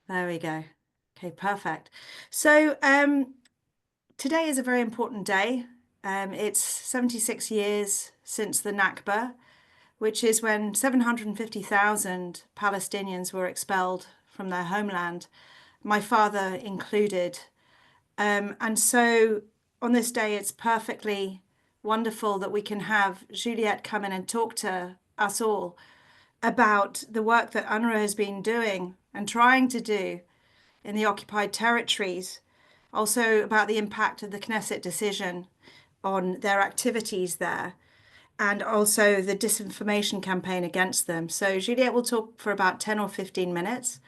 There we go. Okay, perfect. So today is a very important day. It's 76 years since the Nakba, which is when 750,000 Palestinians were expelled from their homeland, my father included. And so on this day, it's perfectly wonderful that we can have Juliette come in and talk to us all about the work that UNRWA has been doing and trying to do in the occupied territories, also about the impact of the Knesset decision on their activities there, and also the disinformation campaign against them. So Juliette will talk for about 10 or 15 minutes,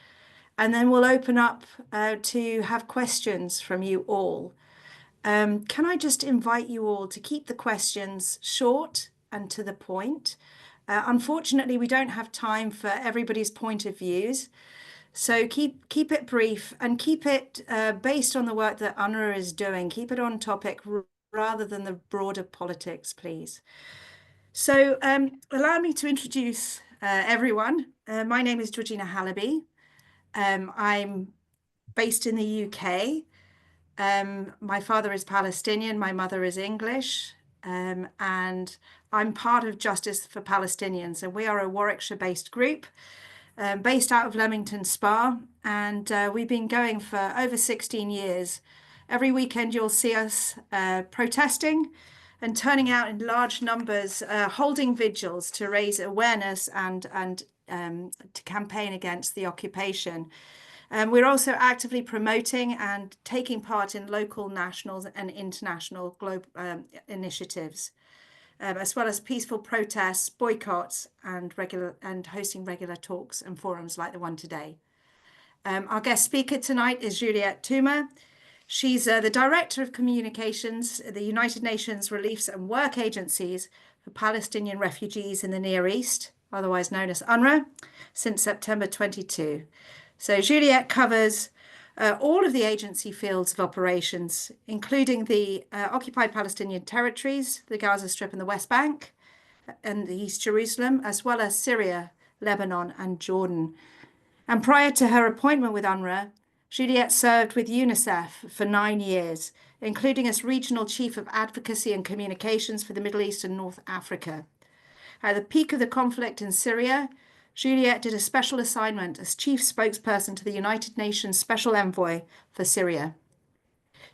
and then we'll open up to have questions from you all. Can I just invite you all to keep the questions short and to the point? Unfortunately, we don't have time for everybody's point of views. So keep it brief and keep it based on the work that UNRWA is doing. Keep it on topic rather than the broader politics, please. So allow me to introduce everyone. My name is Georgina Hallaby. I'm based in the UK. My father is Palestinian, my mother is English, and I'm part of Justice for Palestinians, and we are a Warwickshire-based group based out of Leamington Spa, and we've been going for over 16 years. Every weekend you'll see us protesting and turning out in large numbers, holding vigils to raise awareness and to campaign against the occupation. We're also actively promoting and taking part in local, national and international global initiatives, as well as peaceful protests, boycotts, and hosting regular talks and forums like the one today. Our guest speaker tonight is Juliette Touma. She's the Director of Communications at the United Nations Relief and Work Agencies for Palestinian Refugees in the Near East, otherwise known as UNRWA, since September 22. So Juliette covers all of the agency fields of operations, including the occupied Palestinian territories, the Gaza Strip and the West Bank, and the East Jerusalem, as well as Syria, Lebanon, and Jordan. And prior to her appointment with UNRWA, Juliette served with UNICEF for 9 years, including as Regional Chief of Advocacy and Communications for the Middle East and North Africa. At the peak of the conflict in Syria, Juliette did a special assignment as chief spokesperson to the United Nations Special Envoy for Syria.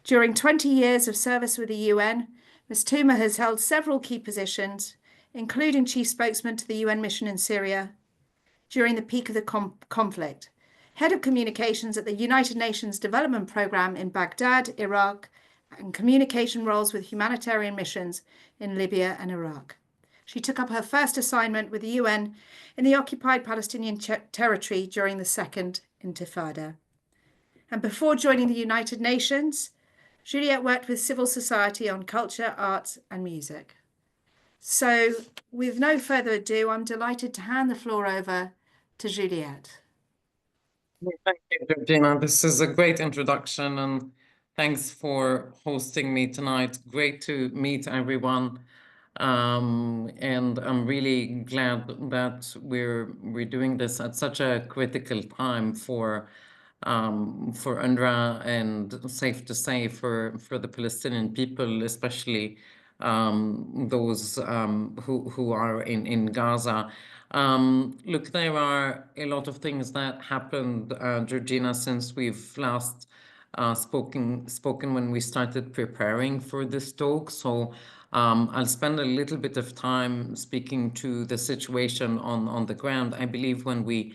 During 20 years of service with the UN, Ms. Touma has held several key positions, including chief spokesman to the UN mission in Syria during the peak of the conflict, head of communications at the United Nations Development Programme in Baghdad, Iraq, and communication roles with humanitarian missions in Libya and Iraq. She took up her first assignment with the UN in the occupied Palestinian territory during the Second Intifada. And before joining the United Nations, Juliette worked with civil society on culture, arts, and music. So with no further ado, I'm delighted to hand the floor over to Juliette. Thank you, Georgina. This is a great introduction, and thanks for hosting me tonight. Great to meet everyone. And I'm really glad that we're doing this at such a critical time for UNRWA, and safe to say for the Palestinian people, especially those who are in Gaza. Look, there are a lot of things that happened, Georgina, since we've last spoken when we started preparing for this talk. So I'll spend a little bit of time speaking to the situation on the ground. I believe when we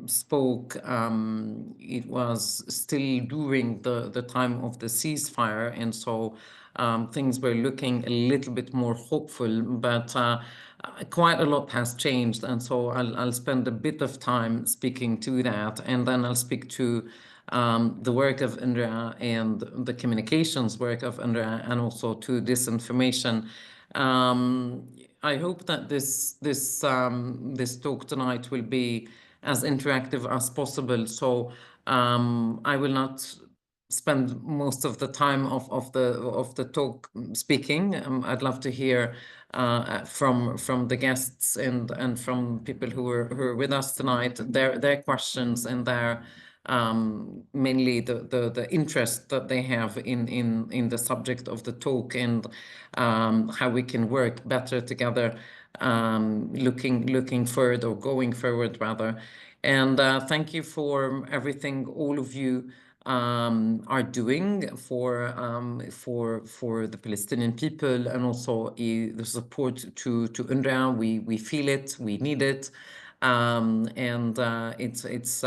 spoke, it was still during the time of the ceasefire, and so things were looking a little bit more hopeful, but quite a lot has changed, and so I'll spend a bit of time speaking to that, and then I'll speak to the work of UNRWA and the communications work of UNRWA, and also to disinformation. I hope that this talk tonight will be as interactive as possible. So I will not spend most of the time of the talk speaking. I'd love to hear from the guests and from people who are with us tonight, their questions and their mainly the interest that they have in the subject of the talk, and how we can work better together, looking forward, or going forward rather. And thank you for everything all of you are doing for the Palestinian people, and also the support to UNRWA. We feel it, we need it, and it's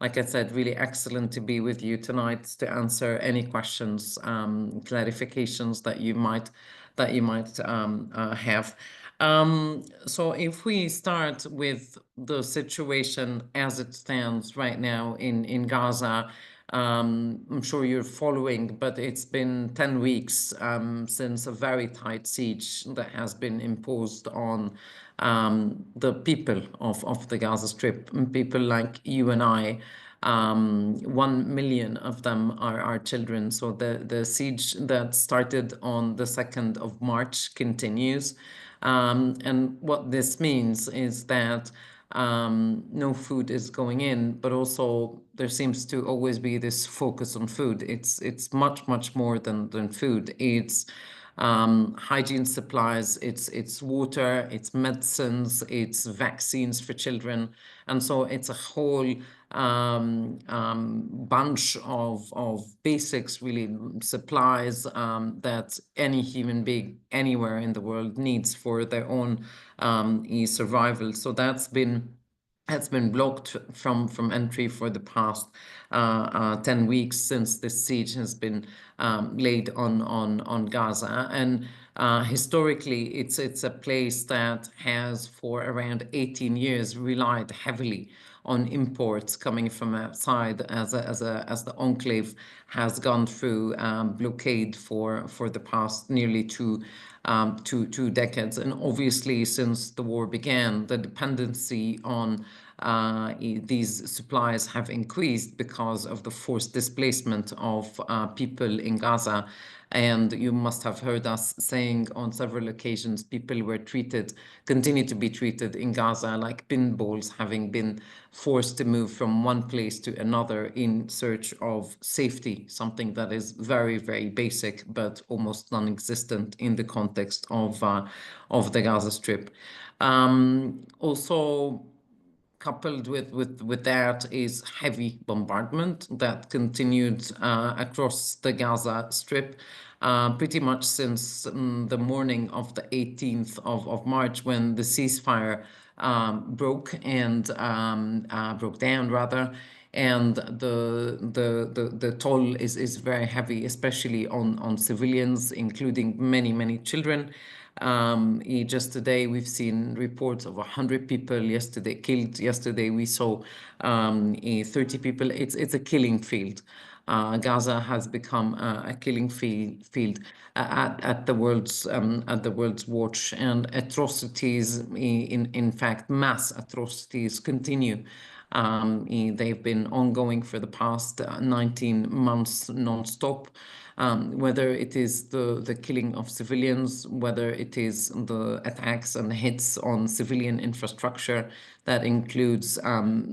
like I said, really excellent to be with you tonight to answer any questions, clarifications that you might have. So if we start with the situation as it stands right now in Gaza, I'm sure you're following, but it's been 10 weeks since a very tight siege that has been imposed on the people of the Gaza Strip, people like you and I. 1 million of them are children. So the siege that started on the 2nd of March continues. And what this means is that no food is going in, but also there seems to always be this focus on food. It's much more than food. It's hygiene supplies, it's water, it's medicines, it's vaccines for children. And so it's a whole bunch of basics, really, supplies that any human being anywhere in the world needs for their own survival. So that's been blocked from entry for the past 10 weeks since this siege has been laid on Gaza. And historically, it's a place that has for around 18 years relied heavily on imports coming from outside, as the enclave has gone through blockade for the past nearly two decades. And obviously, since the war began, the dependency on these supplies have increased because of the forced displacement of people in Gaza. And you must have heard us saying on several occasions, people continue to be treated in Gaza like pinballs, having been forced to move from one place to another in search of safety, something that is very basic, but almost non-existent in the context of the Gaza Strip. Also, coupled with that is heavy bombardment that continued across the Gaza Strip pretty much since the morning of the 18th of March, when the ceasefire broke down rather. And the toll is very heavy, especially on civilians, including many children. Just today, we've seen reports of 100 people yesterday killed. Yesterday, we saw 30 people. It's a killing field. Gaza has become a killing field at the world's watch, and atrocities, in fact, mass atrocities continue. They've been ongoing for the past 19 months non-stop. Whether it is the killing of civilians, whether it is the attacks and hits on civilian infrastructure that includes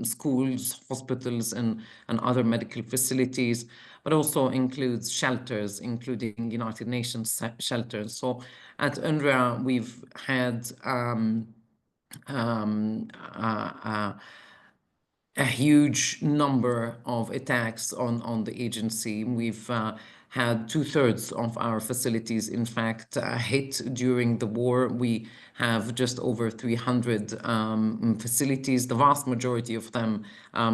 schools, hospitals, and other medical facilities, but also includes shelters, including United Nations shelters. So at UNRWA, we've had um, uh, uh, a huge number of attacks on the agency. We've had 2/3 of our facilities, in fact, hit during the war. We have just over 300 facilities. The vast majority of them,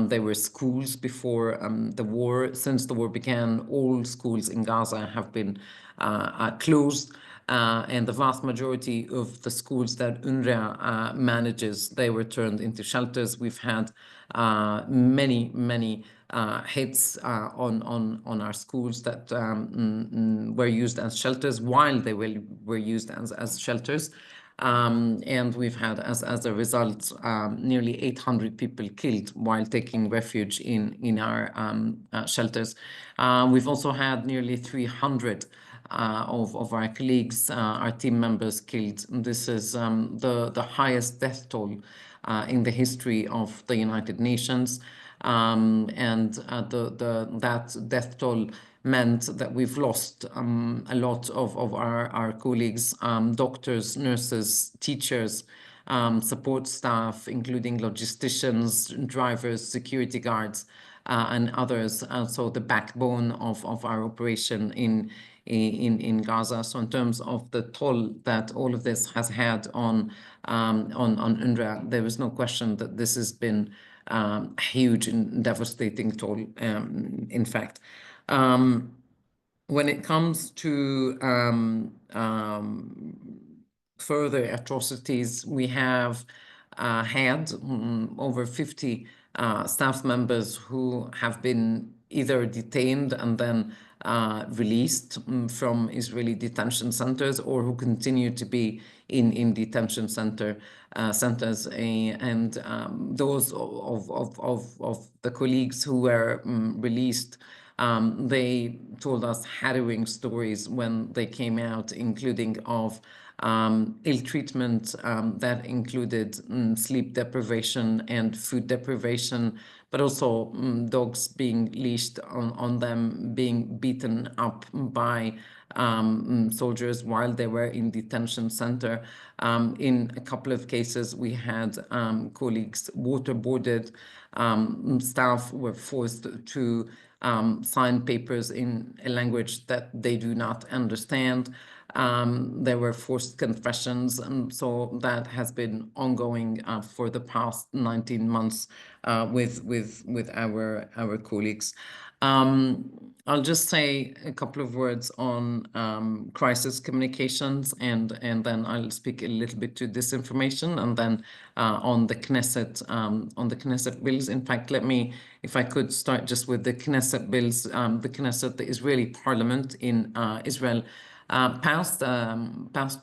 they were schools before the war. Since the war began, all schools in Gaza have been closed. And the vast majority of the schools that UNRWA manages, they were turned into shelters. We've had many hits on our schools that were used as shelters while they were used as shelters. And we've had, as a result, nearly 800 people killed while taking refuge in our shelters. We've also had nearly 300 of our colleagues, our team members killed. This is the highest death toll in the history of the United Nations. And that death toll meant that we've lost a lot of our colleagues, doctors, nurses, teachers, support staff, including logisticians, drivers, security guards, and others. So the backbone of our operation in Gaza. So in terms of the toll that all of this has had on UNRWA, there is no question that this has been a huge and devastating toll, in fact. When it comes to further atrocities, we have had over 50 staff members who have been either detained and then released from Israeli detention centers, or who continue to be in detention centers. And those of the colleagues who were released, they told us harrowing stories when they came out, including of ill treatment that included sleep deprivation and food deprivation, but also dogs being leashed on them, being beaten up by soldiers while they were in detention center. In a couple of cases, we had colleagues waterboarded. Staff were forced to sign papers in a language that they do not understand. There were forced confessions, and so that has been ongoing for the past 19 months with our colleagues. I'll just say a couple of words on crisis communications, and then I'll speak a little bit to disinformation, and then on the Knesset bills. In fact, let me, if I could, start just with the Knesset bills. The Knesset, the Israeli parliament in Israel, passed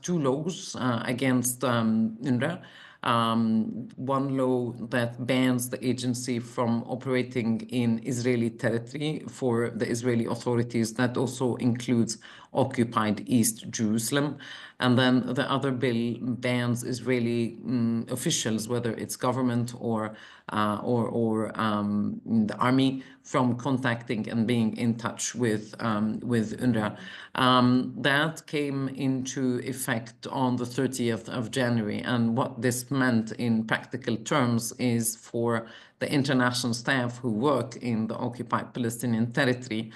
two laws against UNRWA. One law that bans the agency from operating in Israeli territory for the Israeli authorities. That also includes occupied East Jerusalem. And then the other bill bans Israeli officials, whether it's government or the army, from contacting and being in touch with UNRWA. That came into effect on the 30th of January. And what this meant in practical terms is, for the international staff who work in the occupied Palestinian territory,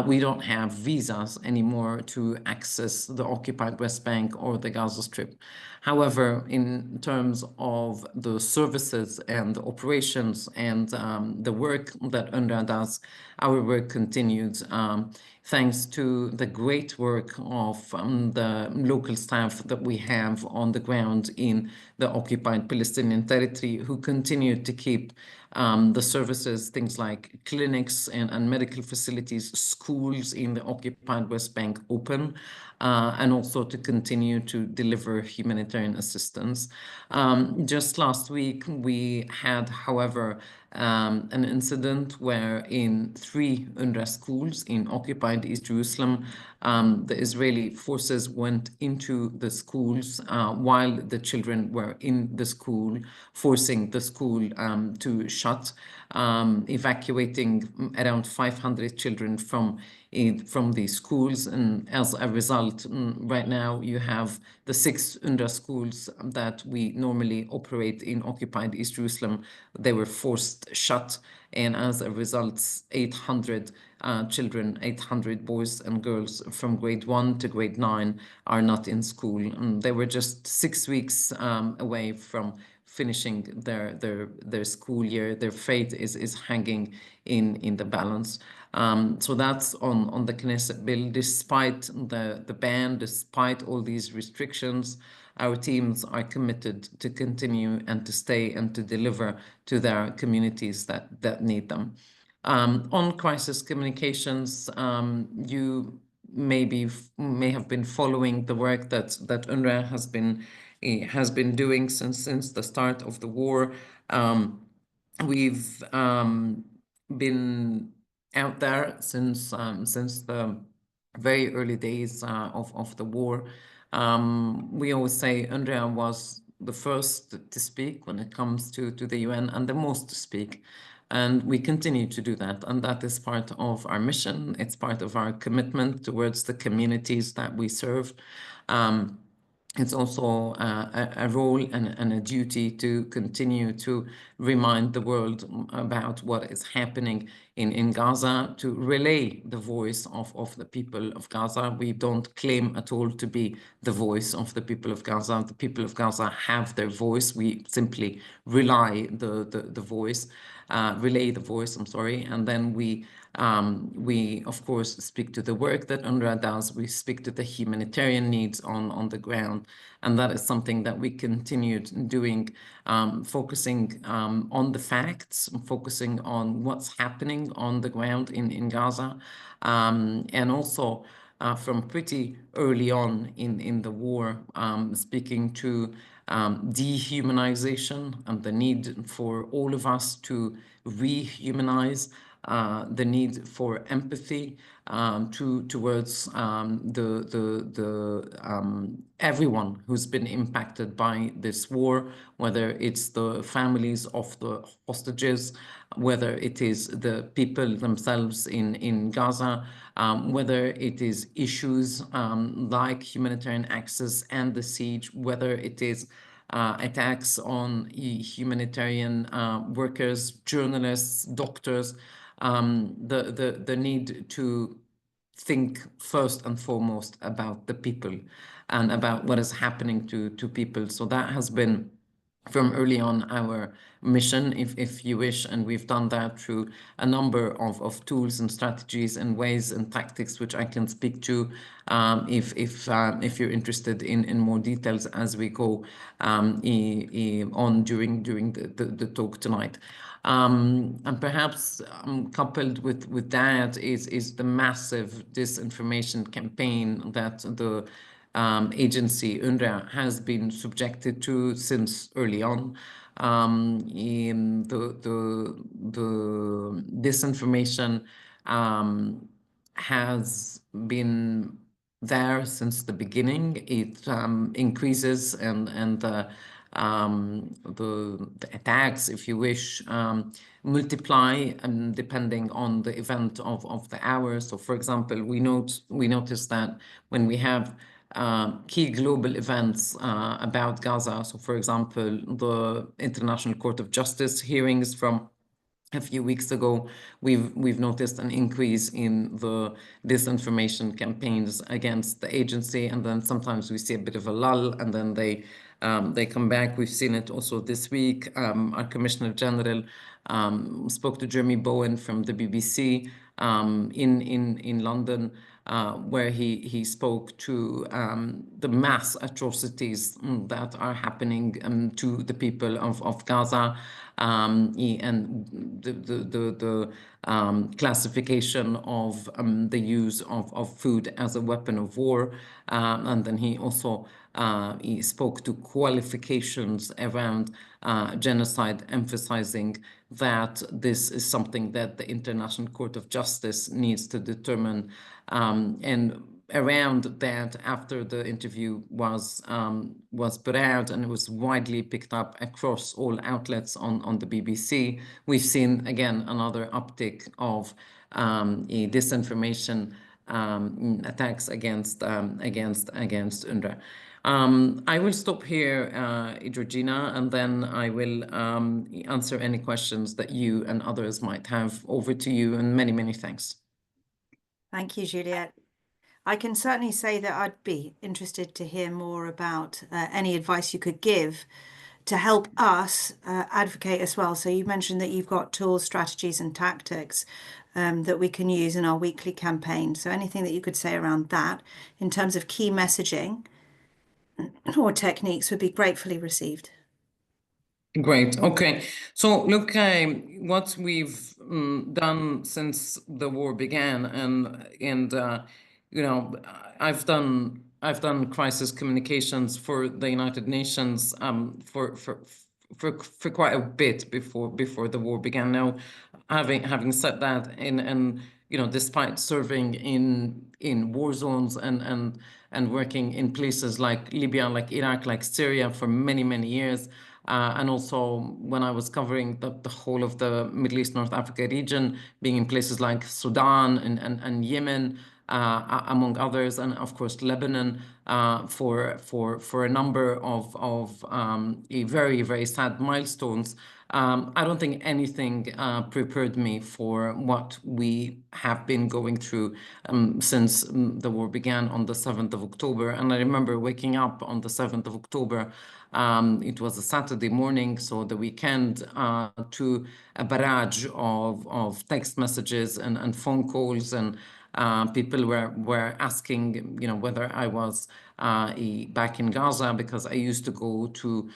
we don't have visas anymore to access the occupied West Bank or the Gaza Strip. However, in terms of the services and the operations and the work that UNRWA does, our work continued, thanks to the great work of the local staff that we have on the ground in the occupied Palestinian territory, who continue to keep the services, things like clinics and medical facilities, schools in the occupied West Bank open, and also to continue to deliver humanitarian assistance. Just last week, we had, however, an incident where in 3 UNRWA schools in occupied East Jerusalem, the Israeli forces went into the schools while the children were in the school, forcing the school to shut, evacuating around 500 children from these schools. And as a result, right now you have the 6 UNRWA schools that we normally operate in occupied East Jerusalem. They were forced shut, and as a result, 800 children, 800 boys and girls from grade 1 to grade 9 are not in school. And they were just 6 weeks away from finishing their school year. Their fate is hanging in the balance. So that's on the Knesset bill. Despite the ban, despite all these restrictions, our teams are committed to continue and to stay and to deliver to their communities that need them. On crisis communications, you may have been following the work that UNRWA has been doing since the start of the war. We've been out there since the very early days of the war. We always say UNRWA was the first to speak when it comes to the UN and the most to speak. And we continue to do that. And that is part of our mission. It's part of our commitment towards the communities that we serve. It's also a role and a duty to continue to remind the world about what is happening in Gaza, to relay the voice of the people of Gaza. We don't claim at all to be the voice of the people of Gaza. The people of Gaza have their voice. We simply relay the voice, I'm sorry, and then we, of course, speak to the work that UNRWA does. We speak to the humanitarian needs on the ground. And that is something that we continued doing, focusing on the facts, focusing on what's happening on the ground in Gaza. And also from pretty early on in the war, speaking to dehumanization and the need for all of us to rehumanize, the need for empathy towards everyone who's been impacted by this war, whether it's the families of the hostages, whether it is the people themselves in Gaza, whether it is issues like humanitarian access and the siege, whether it is attacks on humanitarian workers, journalists, doctors, the need to think first and foremost about the people and about what is happening to people. So that has been from early on our mission, if you wish, and we've done that through a number of tools and strategies and ways and tactics, which I can speak to if you're interested in more details as we go on during the talk tonight. And perhaps coupled with that is the massive disinformation campaign that the agency UNRWA has been subjected to since early on. In the disinformation has been there since the beginning. It increases and the attacks, if you wish, multiply depending on the event of the hour. So, for example, we notice that when we have key global events about Gaza, so for example, the International Court of Justice hearings from a few weeks ago, we've noticed an increase in the disinformation campaigns against the agency, and then sometimes we see a bit of a lull, and then they come back. We've seen it also this week. Our Commissioner General spoke to Jeremy Bowen from the BBC in London, where he spoke to the mass atrocities that are happening to the people of Gaza, and the classification of the use of food as a weapon of war. And then he also he spoke to qualifications around genocide, emphasizing that this is something that the International Court of Justice needs to determine. And around that, after the interview was put out and it was widely picked up across all outlets on the BBC, we've seen again another uptick of disinformation attacks against UNRWA. I will stop here, Georgina, and then I will answer any questions that you and others might have. Over to you, and many, many thanks. Thank you, Juliette. I can certainly say that I'd be interested to hear more about any advice you could give to help us advocate as well. So you mentioned that you've got tools, strategies, and tactics that we can use in our weekly campaign. So anything that you could say around that in terms of key messaging or techniques would be gratefully received. Great. Okay. So look, what we've done since the war began, and you know, I've done crisis communications for the United Nations for quite a bit before the war began. Now, having said that, and despite serving in war zones and working in places like Libya, like Iraq, like Syria for many, many years. And also when I was covering the whole of the Middle East, North Africa region, being in places like Sudan and Yemen, among others, and of course Lebanon, for a number of very, very sad milestones. I don't think anything prepared me for what we have been going through since the war began on the 7th of October. And I remember waking up on the 7th of October. It was a Saturday morning, so the weekend, to a barrage of text messages and phone calls, and people were asking, whether I was back in Gaza, because I used to go to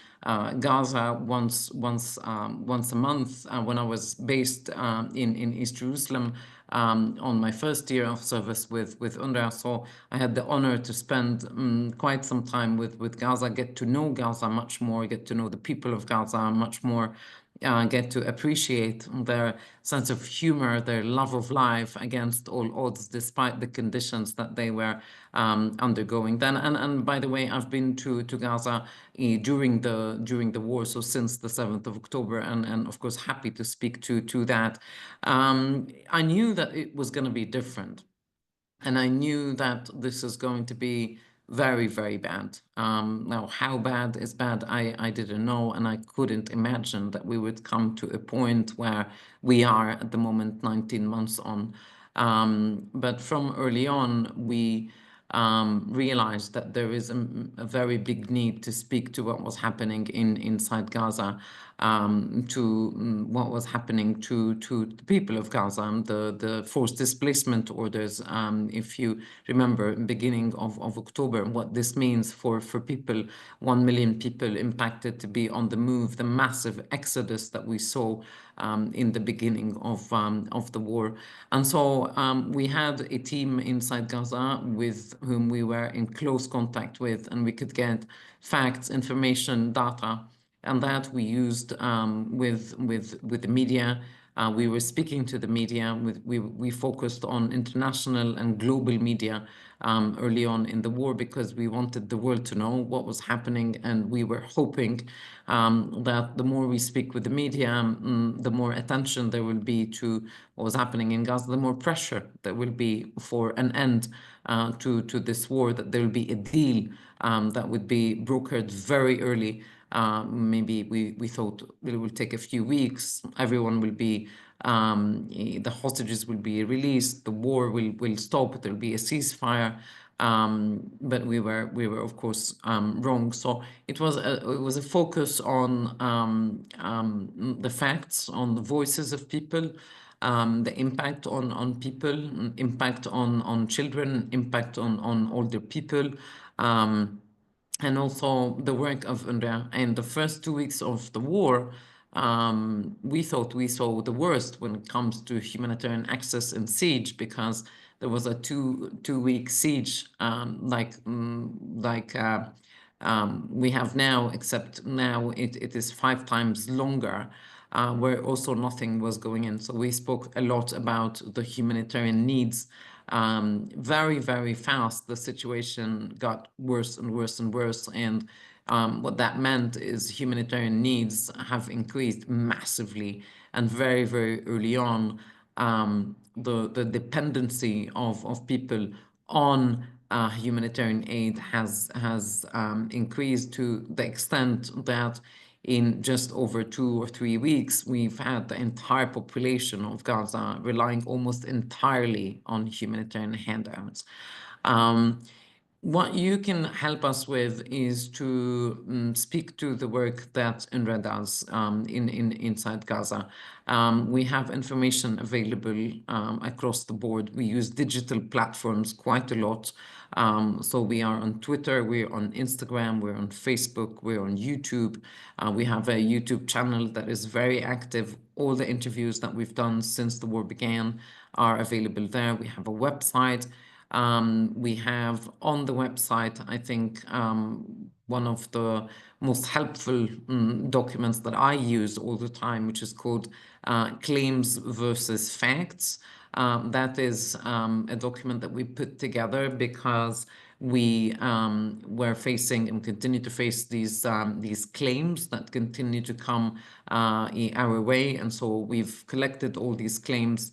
Gaza once a month when I was based in East Jerusalem on my first year of service with UNRWA. So I had the honor to spend quite some time with Gaza, get to know Gaza much more, get to know the people of Gaza much more, get to appreciate their sense of humor, their love of life against all odds, despite the conditions that they were undergoing then. And by the way, I've been to Gaza during the war, so since the 7th of October, and of course happy to speak to that. I knew that it was going to be different. And I knew that this is going to be very, very bad. Now, how bad is bad, I didn't know, and I couldn't imagine that we would come to a point where we are at the moment, 19 months on. But from early on, we realized that there is a very big need to speak to what was happening inside Gaza, to what was happening to the people of Gaza, the forced displacement orders, if you remember, beginning of October, what this means for people, 1 million people impacted to be on the move, the massive exodus that we saw in the beginning of the war. And so we had a team inside Gaza with whom we were in close contact with, and we could get facts, information, data, and that we used with the media. We were speaking to the media. We focused on international and global media early on in the war, because we wanted the world to know what was happening, and we were hoping that the more we speak with the media, the more attention there will be to what was happening in Gaza, the more pressure there will be for an end to this war, that there will be a deal that would be brokered very early. Maybe we thought it will take a few weeks. Everyone will be, the hostages will be released. The war will stop. There'll be a ceasefire. But we were of course wrong. So it was a focus on the facts, on the voices of people, the impact on people, impact on children, impact on older people. And also the work of UNRWA. In the first 2 weeks of the war, we thought we saw the worst when it comes to humanitarian access in siege, because there was a two-week siege, like we have now, except now it is 5 times longer, where also nothing was going in. So we spoke a lot about the humanitarian needs. Very, very fast, the situation got worse and worse and worse. And what that meant is humanitarian needs have increased massively. And very, very early on, the dependency of people on humanitarian aid has increased to the extent that in just over 2 or 3 weeks, we've had the entire population of Gaza relying almost entirely on humanitarian handouts. What you can help us with is to speak to the work that UNRWA does inside Gaza. We have information available across the board. We use digital platforms quite a lot. So we are on Twitter, we're on Instagram, we're on Facebook, we're on YouTube. We have a YouTube channel that is very active. All the interviews that we've done since the war began are available there. We have a website. We have on the website, I think, one of the most helpful documents that I use all the time, which is called Claims versus Facts. That is a document that we put together because we were facing and continue to face these claims that continue to come our way. And so we've collected all these claims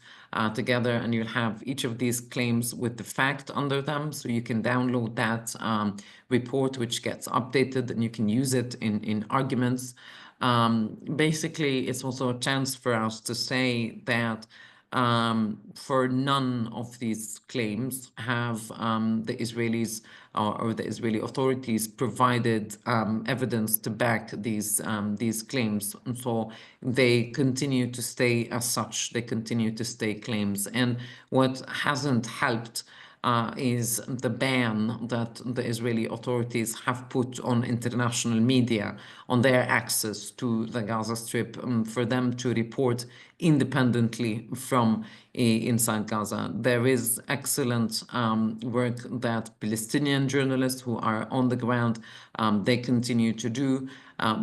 together, and you'll have each of these claims with the fact under them. So you can download that report, which gets updated, and you can use it in arguments. Basically, it's also a chance for us to say that for none of these claims have the Israelis or the Israeli authorities provided evidence to back these claims. And so they continue to stay as such. They continue to stay claims. And what hasn't helped is the ban that the Israeli authorities have put on international media, on their access to the Gaza Strip, for them to report independently from inside Gaza. There is excellent work that Palestinian journalists who are on the ground, they continue to do.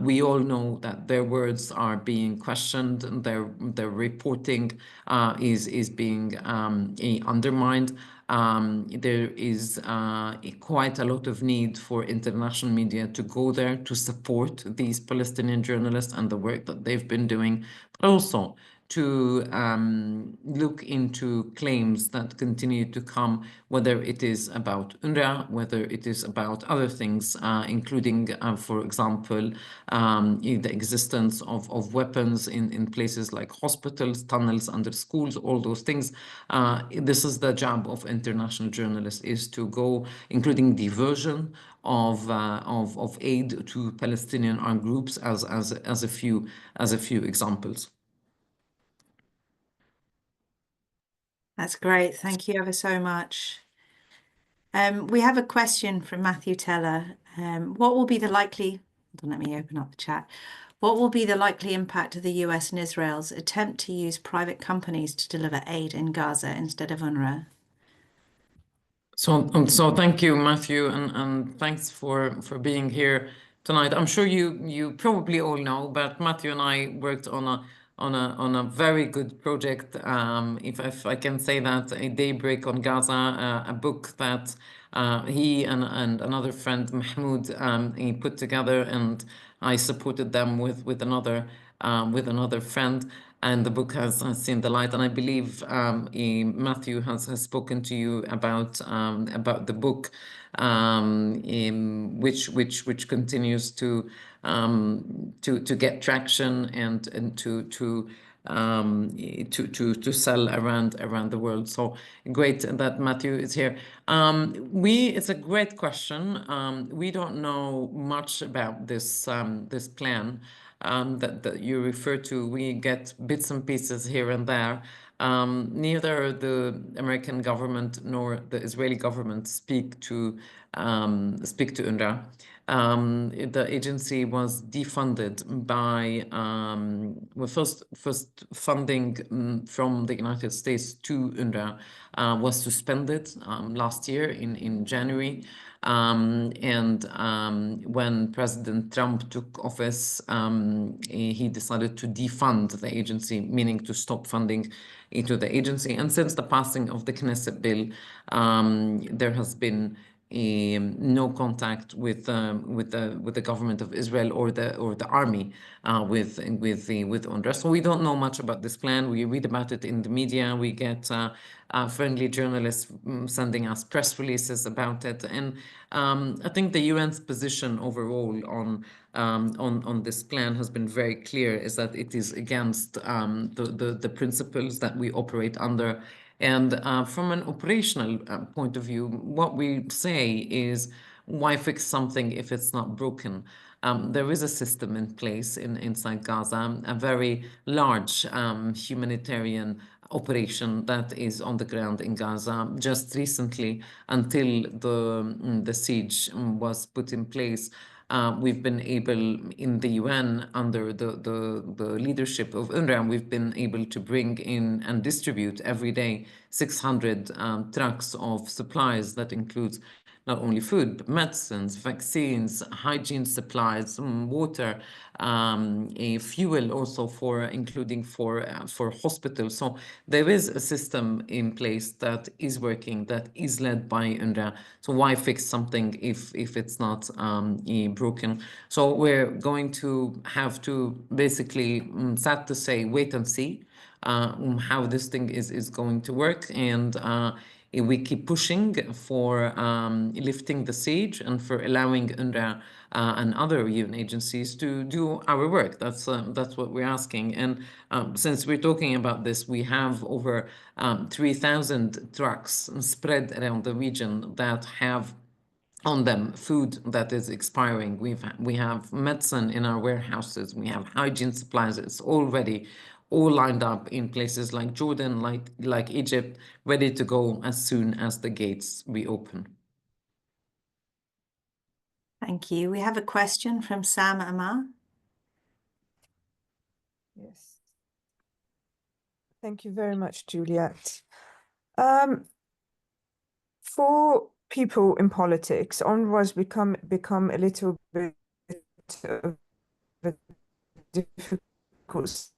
We all know that their words are being questioned, their reporting is being undermined. There is quite a lot of need for international media to go there to support these Palestinian journalists and the work that they've been doing, but also to look into claims that continue to come, whether it is about UNRWA, whether it is about other things, including, for example, the existence of weapons in places like hospitals, tunnels under schools, all those things. This is the job of international journalists, is to go, including diversion of aid to Palestinian armed groups, as a few examples. That's great. Thank you ever so much. We have a question from Matthew Teller. What will be the likely, let me open up the chat. What will be the likely impact of the US and Israel's attempt to use private companies to deliver aid in Gaza instead of UNRWA? So thank you, Matthew, and thanks for being here tonight. I'm sure you probably all know, but Matthew and I worked on a very good project, if I can say that, a Daybreak on Gaza, a book that he and another friend, Mahmoud, he put together, and I supported them with another friend. And the book has seen the light, and I believe Matthew has spoken to you about the book, which continues to get traction and to sell around the world. So great that Matthew is here. It's a great question. We don't know much about this plan that you refer to. We get bits and pieces here and there. Neither the American government nor the Israeli government speak to UNRWA. The agency was defunded by first funding from the United States to UNRWA was suspended last year in January. When President Trump took office, he decided to defund the agency, meaning to stop funding into the agency. And since the passing of the Knesset bill, there has been no contact with the government of Israel or the army with UNRWA. So we don't know much about this plan. We read about it in the media. We get friendly journalists sending us press releases about it. And I think the UN's position overall on this plan has been very clear, is that it is against the principles that we operate under. And from an operational point of view, what we say is, why fix something if it's not broken? There is a system in place inside Gaza, a very large humanitarian operation that is on the ground in Gaza. Just recently, until the siege was put in place, we've been able, in the UN, under the leadership of UNRWA, we've been able to bring in and distribute every day 600 trucks of supplies. That includes not only food, but medicines, vaccines, hygiene supplies, water, a fuel also for including for hospitals. So there is a system in place that is working, that is led by UNRWA. So why fix something if it's not broken? So we're going to have to basically, sad to say, wait and see how this thing is going to work. And we keep pushing for lifting the siege and for allowing UNRWA and other UN agencies to do our work. That's what we're asking. And since we're talking about this, we have over 3,000 trucks spread around the region that have on them food that is expiring. We have medicine in our warehouses. We have hygiene supplies. It's already all lined up in places like Jordan, like Egypt, ready to go as soon as the gates reopen. Thank you. We have a question from Sam Amar. Yes. Thank you very much, Juliette. For people in politics, UNRWA's become a little bit of a difficult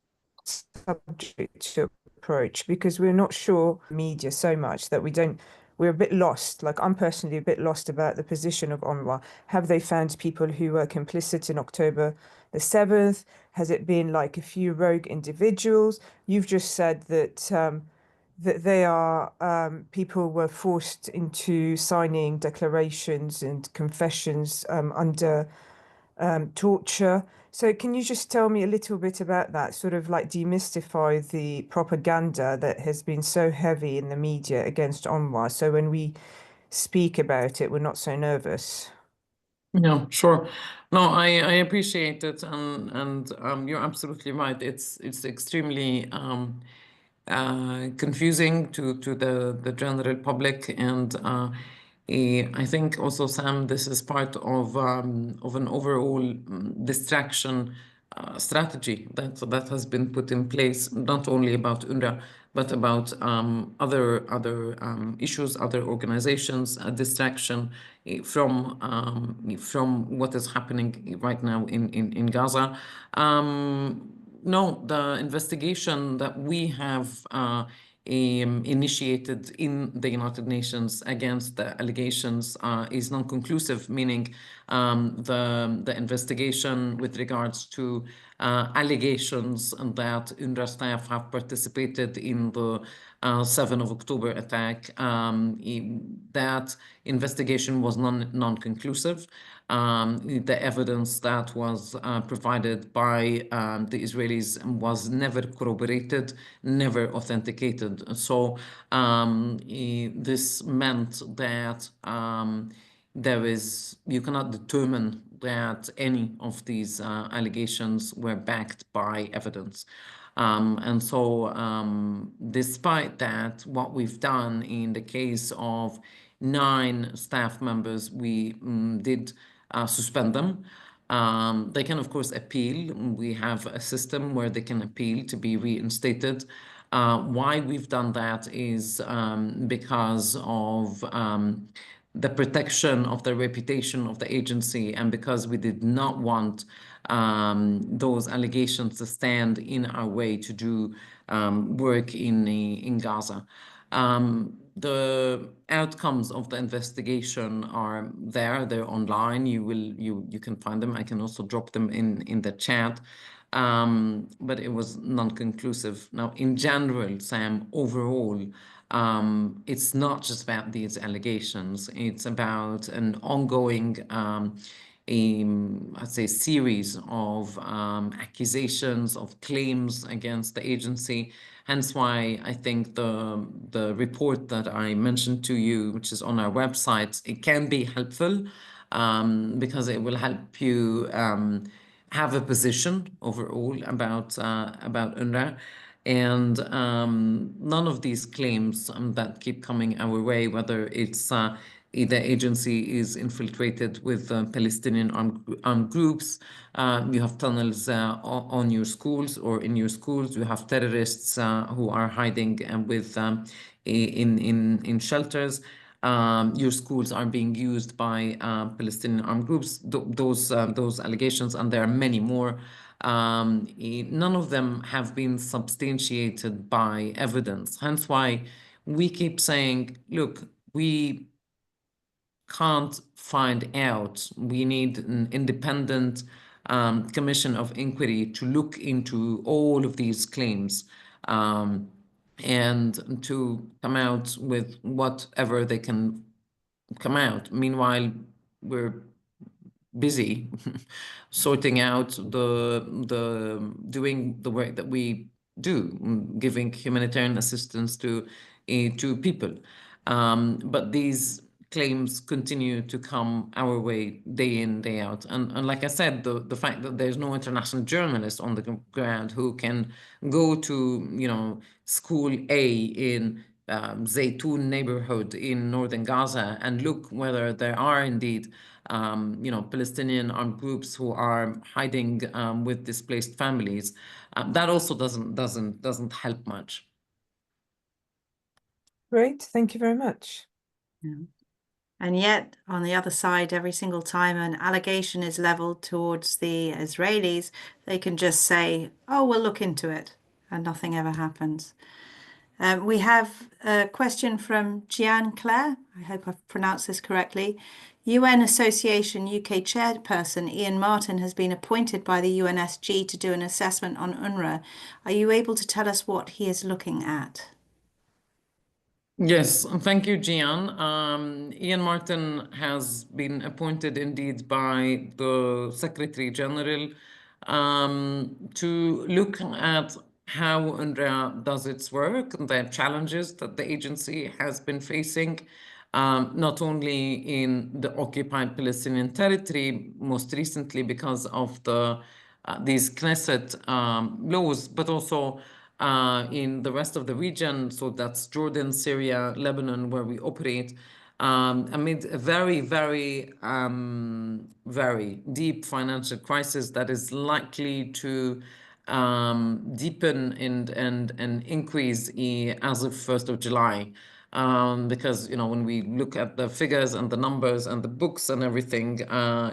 subject to approach because we're not sure media so much that we're a bit lost. Like I'm personally a bit lost about the position of UNRWA. Have they found people who were complicit in October the 7th? Has it been like a few rogue individuals? You've just said that they are people were forced into signing declarations and confessions under torture. So can you just tell me a little bit about that, sort of like demystify the propaganda that has been so heavy in the media against UNRWA, so when we speak about it, we're not so nervous? Yeah, sure. No, I appreciate it, and you're absolutely right. It's extremely confusing to the general public, and I think also, Sam, this is part of an overall distraction strategy that has been put in place, not only about UNRWA, but about other issues, other organizations, a distraction from what is happening right now in Gaza. No, the investigation that we have initiated in the United Nations against the allegations is non-conclusive, meaning the investigation with regards to allegations that UNRWA staff have participated in the 7th of October attack, that investigation was non-conclusive. The evidence that was provided by the Israelis was never corroborated, never authenticated. So this meant that you cannot determine that any of these allegations were backed by evidence. And so, despite that, what we've done in the case of 9 staff members, we did suspend them. They can, of course, appeal. We have a system where they can appeal to be reinstated. Why we've done that is because of the protection of the reputation of the agency, and because we did not want those allegations to stand in our way to do work in Gaza. The outcomes of the investigation are there. They're online. You can find them. I can also drop them in the chat. But it was non-conclusive. Now, in general, Sam, overall, it's not just about these allegations. It's about an ongoing, I'd say, series of accusations, of claims against the agency. Hence why I think the report that I mentioned to you, which is on our website, it can be helpful because it will help you have a position overall about UNRWA. And none of these claims that keep coming our way, whether it's the agency is infiltrated with Palestinian armed groups, you have tunnels on your schools or in your schools, you have terrorists who are hiding with in shelters. your schools are being used by Palestinian armed groups. Those allegations, and there are many more. None of them have been substantiated by evidence. Hence why we keep saying, look, we can't find out. We need an independent commission of inquiry to look into all of these claims um, and to come out with whatever they can come out. Meanwhile, we're busy sorting out the doing the work that we do, giving humanitarian assistance to people. But these claims continue to come our way day in, day out. And like I said, the fact that there's no international journalist on the ground who can go to, school A in Zaytun neighborhood in northern Gaza and look whether there are indeed Palestinian armed groups who are hiding with displaced families. That also doesn't help much. Great, thank you very much. Yeah. And yet, on the other side, every single time an allegation is leveled towards the Israelis, they can just say, oh, we'll look into it, and nothing ever happens. We have a question from Gian Claire. I hope I've pronounced this correctly. UN Association UK chairperson Ian Martin has been appointed by the UNSG to do an assessment on UNRWA. Are you able to tell us what he is looking at? Yes, thank you, Gian. Ian Martin has been appointed indeed by the Secretary General to look at how UNRWA does its work, the challenges that the agency has been facing, not only in the occupied Palestinian territory, most recently because of these Knesset laws, but also in the rest of the region. So that's Jordan, Syria, Lebanon, where we operate, amid a very, very, very deep financial crisis that is likely to deepen and increase as of 1st of July. Because when we look at the figures and the numbers and the books and everything,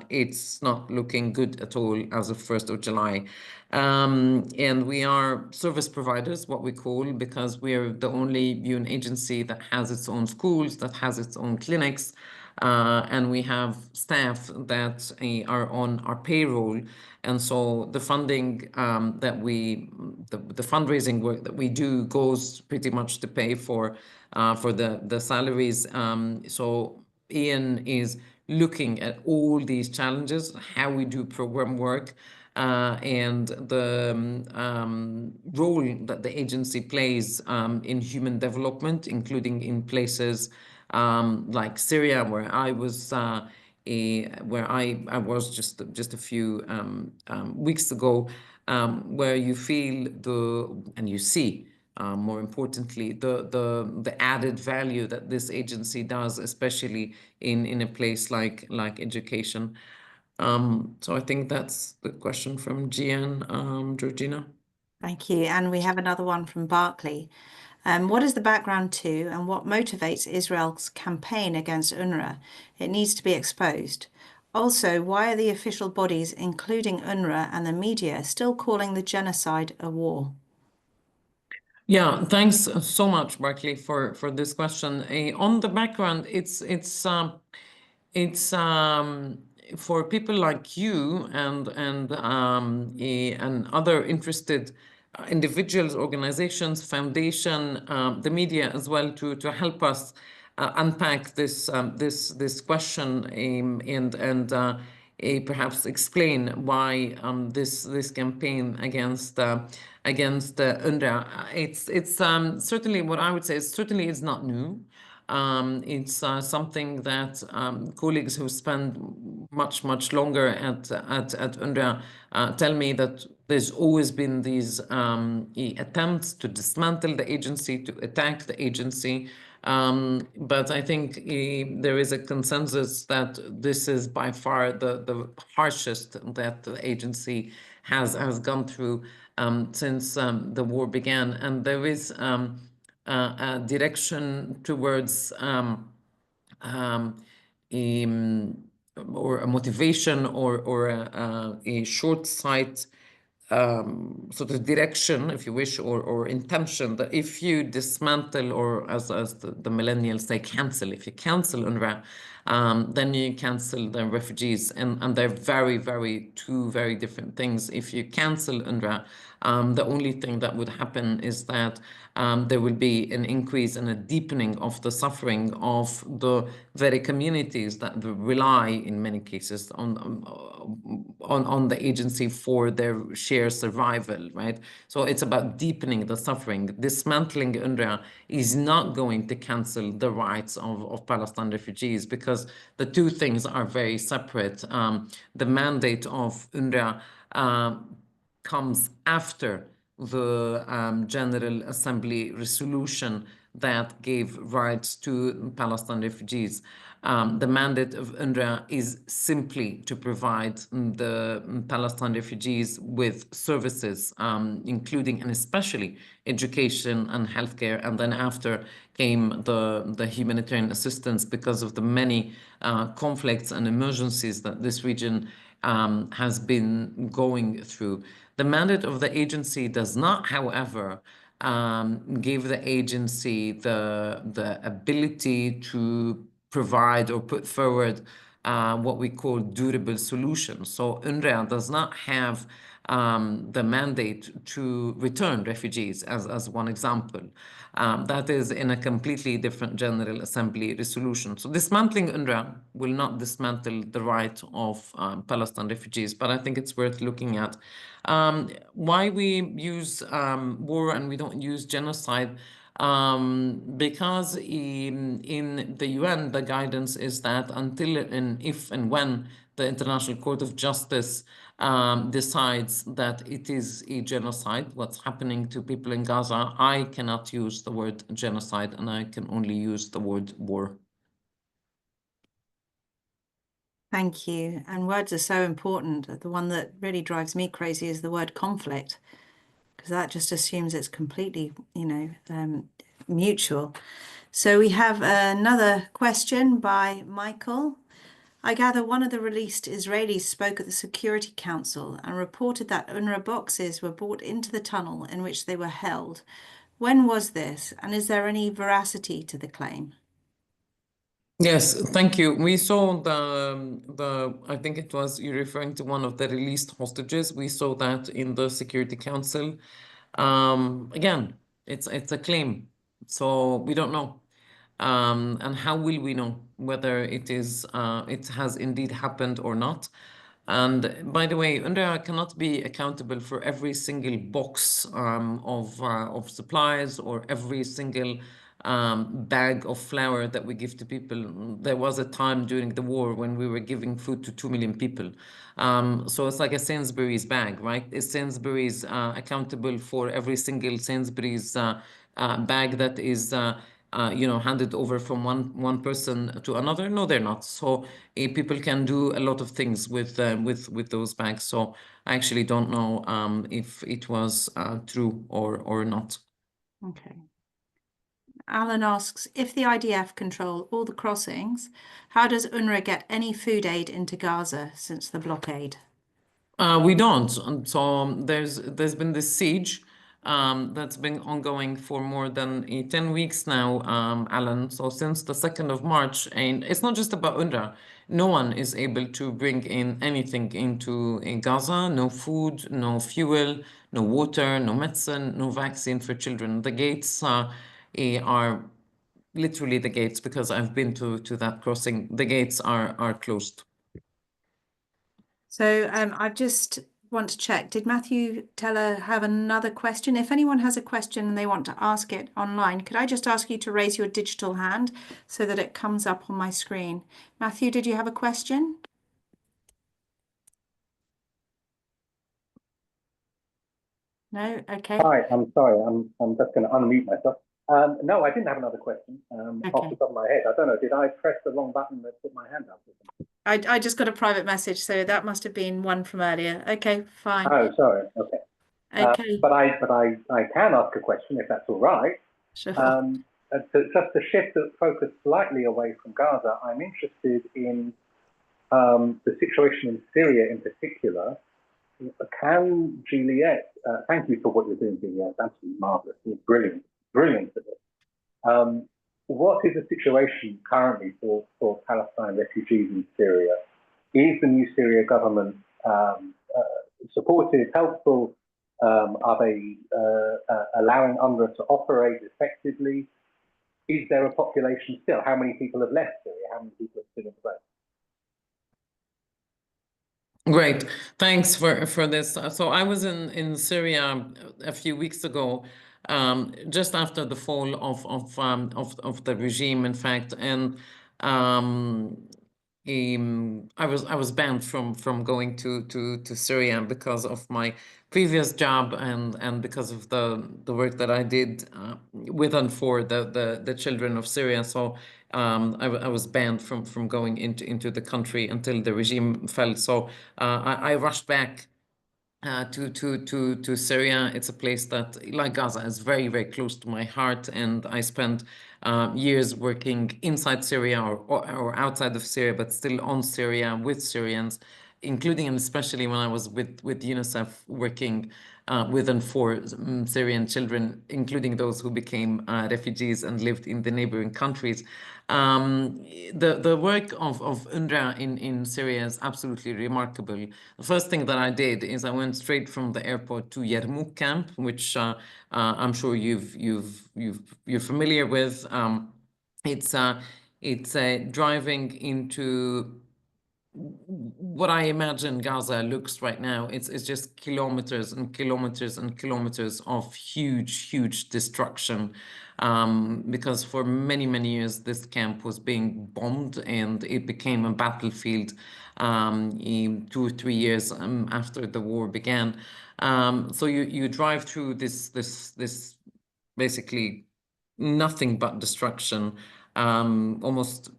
it's not looking good at all as of 1st of July. And we are service providers, what we call, because we're the only UN agency that has its own schools, that has its own clinics, and we have staff that are on our payroll. And so the funding the fundraising work that we do goes pretty much to pay for the salaries. So Ian is looking at all these challenges, how we do program work, and the role that the agency plays in human development, including in places like Syria, where I was just a few weeks ago, where you feel and you see, more importantly, the added value that this agency does, especially in a place like education. So I think that's the question from Gian, Georgina. Thank you. And we have another one from Barclay. What is the background to and what motivates Israel's campaign against UNRWA? It needs to be exposed. Also, why are the official bodies, including UNRWA and the media, still calling the genocide a war? Yeah, thanks so much, Barclay, for this question. On the background, it's for people like you and other interested individuals, organizations, foundation, the media as well, to help us unpack this question, and perhaps explain why this campaign against UNRWA. It's certainly, what I would say is, certainly it's not new. It's something that colleagues who spend much longer at UNRWA tell me, that there's always been these attempts to dismantle the agency, to attack the agency. But I think there is a consensus that this is by far the harshest that the agency has gone through since the war began. And there is a direction towards um, or a motivation or a short sight sort of direction, if you wish, or intention that if you dismantle or as the millennials say, cancel, if you cancel UNRWA, then you cancel the refugees. And they're two very different things. If you cancel UNRWA, the only thing that would happen is that there will be an increase and a deepening of the suffering of the very communities that rely, in many cases, on the agency for their sheer survival, right? So it's about deepening the suffering. Dismantling UNRWA is not going to cancel the rights of Palestine refugees, because the two things are very separate. The mandate of UNRWA comes after the General Assembly resolution that gave rights to Palestine refugees. The mandate of UNRWA is simply to provide the Palestine refugees with services, including and especially education and healthcare. And then after came the humanitarian assistance, because of the many conflicts and emergencies that this region has been going through. The mandate of the agency does not, however, give the agency the ability to provide or put forward what we call durable solutions. So UNRWA does not have the mandate to return refugees, as one example. That is in a completely different General Assembly resolution. So dismantling UNRWA will not dismantle the right of Palestine refugees, but I think it's worth looking at. Why we use war and we don't use genocide? Because in the UN, the guidance is that until and if and when the International Court of Justice decides that it is a genocide, what's happening to people in Gaza, I cannot use the word genocide, and I can only use the word war. Thank you. And words are so important. The one that really drives me crazy is the word conflict, because that just assumes it's completely, mutual. So we have another question by Michael. I gather one of the released Israelis spoke at the Security Council and reported that UNRWA boxes were brought into the tunnel in which they were held. When was this? And is there any veracity to the claim? Yes, thank you. We saw I think it was, you're referring to one of the released hostages. We saw that in the Security Council. Again, it's a claim, so we don't know. And how will we know whether it has indeed happened or not? And by the way, UNRWA cannot be accountable for every single box of supplies or every single bag of flour that we give to people. There was a time during the war when we were giving food to 2 million people. So it's like a Sainsbury's bag, right? Is Sainsbury's accountable for every single Sainsbury's bag that is handed over from one person to another? No, they're not. So people can do a lot of things with those bags. So I actually don't know if it was true or not. Okay. Alan asks, if the IDF control all the crossings, how does UNRWA get any food aid into Gaza since the blockade? We don't. And so there's been this siege that's been ongoing for more than 10 weeks now, Alan. So since the 2nd of March, and it's not just about UNRWA. No one is able to bring in anything into Gaza. No food, no fuel, no water, no medicine, no vaccine for children. The gates are literally the gates, because I've been to that crossing. The gates are closed. So I just want to check, did Matthew Teller have another question? If anyone has a question and they want to ask it online, could I just ask you to raise your digital hand so that it comes up on my screen? Matthew, did you have a question? No? Okay. Hi, I'm sorry. I'm just going to unmute myself. No, I didn't have another question off the top of my head. I don't know. Did I press the wrong button that put my hand up? I just got a private message, so that must have been one from earlier. Okay, fine. Oh, sorry. Okay. Okay. But I can ask a question if that's all right. Sure. just to shift the focus slightly away from Gaza, I'm interested in the situation in Syria in particular. Can Juliette, thank you for what you're doing, Juliette, absolutely marvelous, you're brilliant, brilliant at this. What is the situation currently for Palestine refugees in Syria? Is the new Syria government supportive, helpful? Are they allowing UNRWA to operate effectively? Is there a population still? How many people have left Syria? How many people are still in place? Great, thanks for this. So I was in Syria a few weeks ago, just after the fall of the regime, in fact, and I was banned from going to Syria because of my previous job and because of the work that I did with and for the children of Syria. So I was banned from going into the country until the regime fell. So I rushed back to Syria. It's a place that, like Gaza, is very, very close to my heart, and I spent years working inside Syria or outside of Syria, but still on Syria with Syrians, including and especially when I was with UNICEF working with and for Syrian children, including those who became refugees and lived in the neighboring countries. The work of UNRWA in Syria is absolutely remarkable. The first thing that I did is I went straight from the airport to Yarmouk camp, which I'm sure you're familiar with. It's driving into what I imagine Gaza looks right now. It's just kilometers and kilometers and kilometers of huge destruction. Because for many years this camp was being bombed and it became a battlefield in 2 or 3 years after the war began. So you drive through this basically nothing but destruction. Almost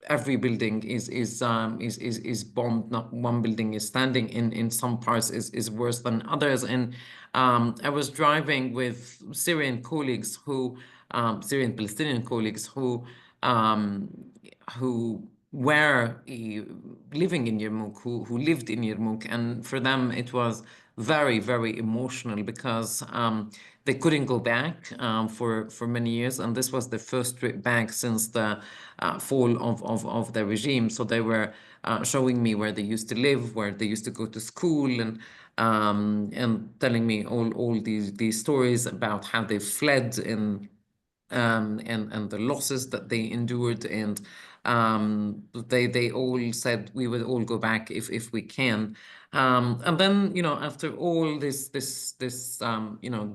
every building is bombed. Not one building is standing. In some parts is worse than others. And I was driving with Syrian colleagues Syrian Palestinian colleagues who were living in Yarmouk, who lived in Yarmouk, and for them it was very emotional because they couldn't go back for many years, and this was the first trip back since the fall of the regime. So they were showing me where they used to live, where they used to go to school, and telling me all these stories about how they fled and the losses that they endured, and they all said we would all go back if we can. And then, after all this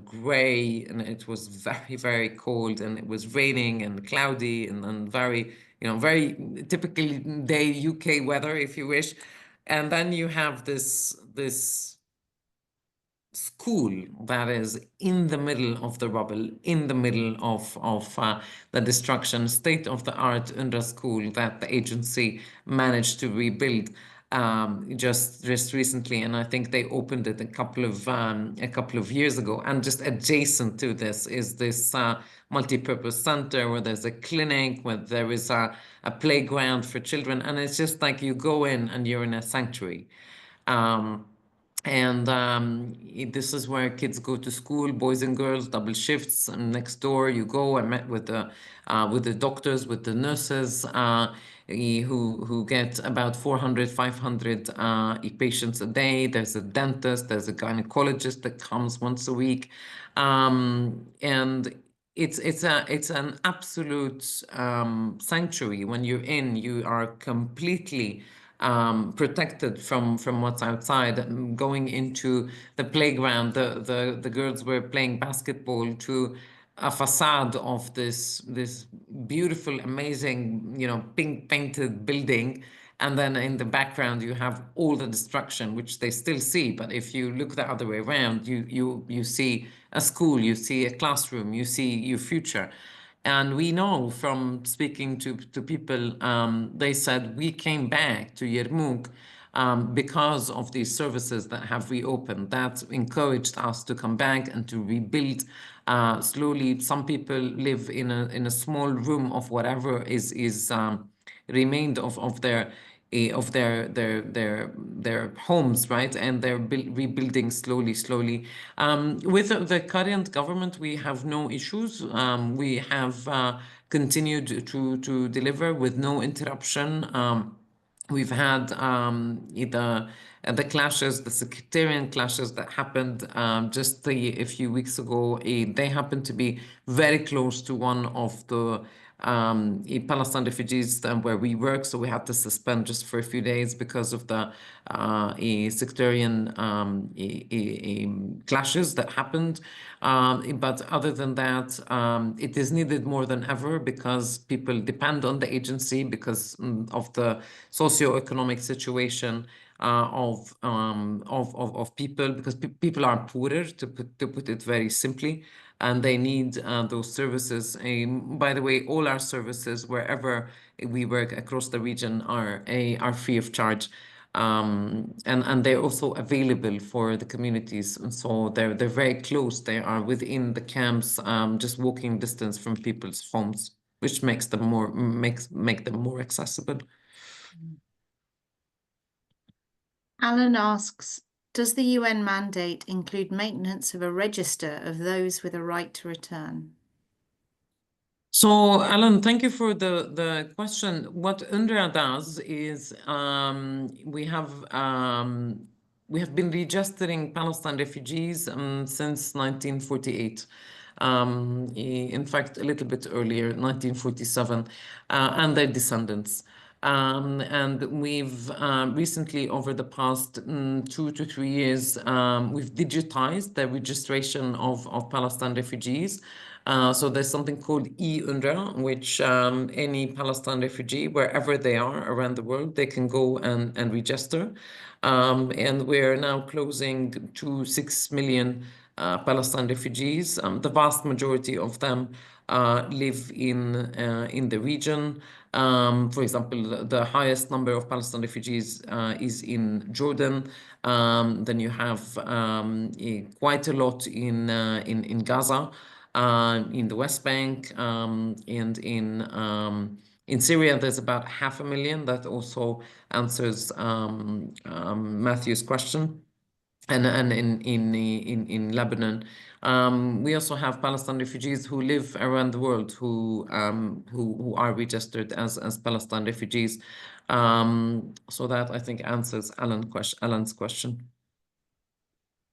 gray, and it was very cold, and it was raining and cloudy and very very typical day UK weather, if you wish. And then you have this school that is in the middle of the rubble, in the middle of the destruction, state-of-the-art UNRWA school that the agency managed to rebuild just recently, and I think they opened it a couple of years ago. And just adjacent to this is this multi-purpose center where there's a clinic, where there is a playground for children, and it's just like you go in and you're in a sanctuary. And this is where kids go to school, boys and girls, double shifts. And next door you go. I met with the doctors, with the nurses, who get about 400, 500 patients a day. There's a dentist, there's a gynecologist that comes once a week, and it's an absolute sanctuary. When you're in, you are completely protected from what's outside. Going into the playground, the girls were playing basketball to a facade of this beautiful, amazing, pink painted building, and then in the background you have all the destruction, which they still see. But if you look the other way around, you see a school, you see a classroom, you see your future. And we know from speaking to people, they said we came back to Yarmouk because of these services that have reopened, that encouraged us to come back and to rebuild Slowly, some people live in a small room of whatever is remained of their homes, right? And they're rebuilding slowly. With the current government, we have no issues. We have continued to deliver with no interruption. We've had the clashes, the sectarian clashes that happened just a few weeks ago. They happened to be very close to one of the Palestine refugees where we work, so we had to suspend just for a few days because of the sectarian clashes that happened. But other than that, it is needed more than ever because people depend on the agency because of the socioeconomic situation of people, because people are poorer, to put it very simply, and they need those services. By the way, all our services, wherever we work across the region, are free of charge. And they're also available for the communities, and so they're very close. They are within the camps, just walking distance from people's homes, which makes them make them more accessible. Alan asks, does the UN mandate include maintenance of a register of those with a right to return? So, Alan, thank you for the question. What UNRWA does is we have been registering Palestine refugees since 1948. In fact, a little bit earlier, 1947, and their descendants. And we've recently, over the past 2 to 3 years, we've digitized the registration of Palestine refugees. So there's something called UNRWA, which any Palestine refugee, wherever they are around the world, they can go and register. And we're now closing to 6 million Palestine refugees. The vast majority of them live in the region. For example, the highest number of Palestine refugees is in Jordan. Then you have quite a lot in Gaza, in the West Bank, and in Syria. There's about 500,000. That also answers Matthew's question. And in Lebanon, we also have Palestine refugees who live around the world who are registered as Palestine refugees. So that, I think, answers Alan's question.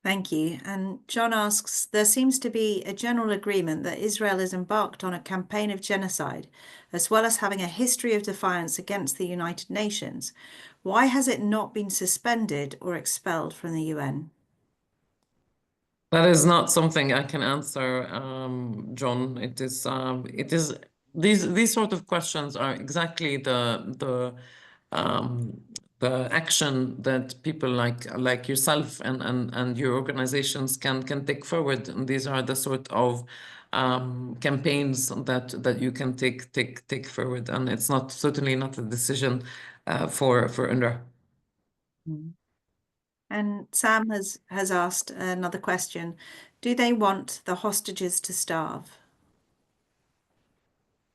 Thank you. And John asks, there seems to be a general agreement that Israel is embarked on a campaign of genocide, as well as having a history of defiance against the United Nations. Why has it not been suspended or expelled from the UN? That is not something I can answer, John. It is these sort of questions are exactly the action that people like yourself and your organizations can take forward. And these are the sort of campaigns that you can take forward. And it's certainly not a decision for UNRWA. And Sam has asked another question. Do they want the hostages to starve?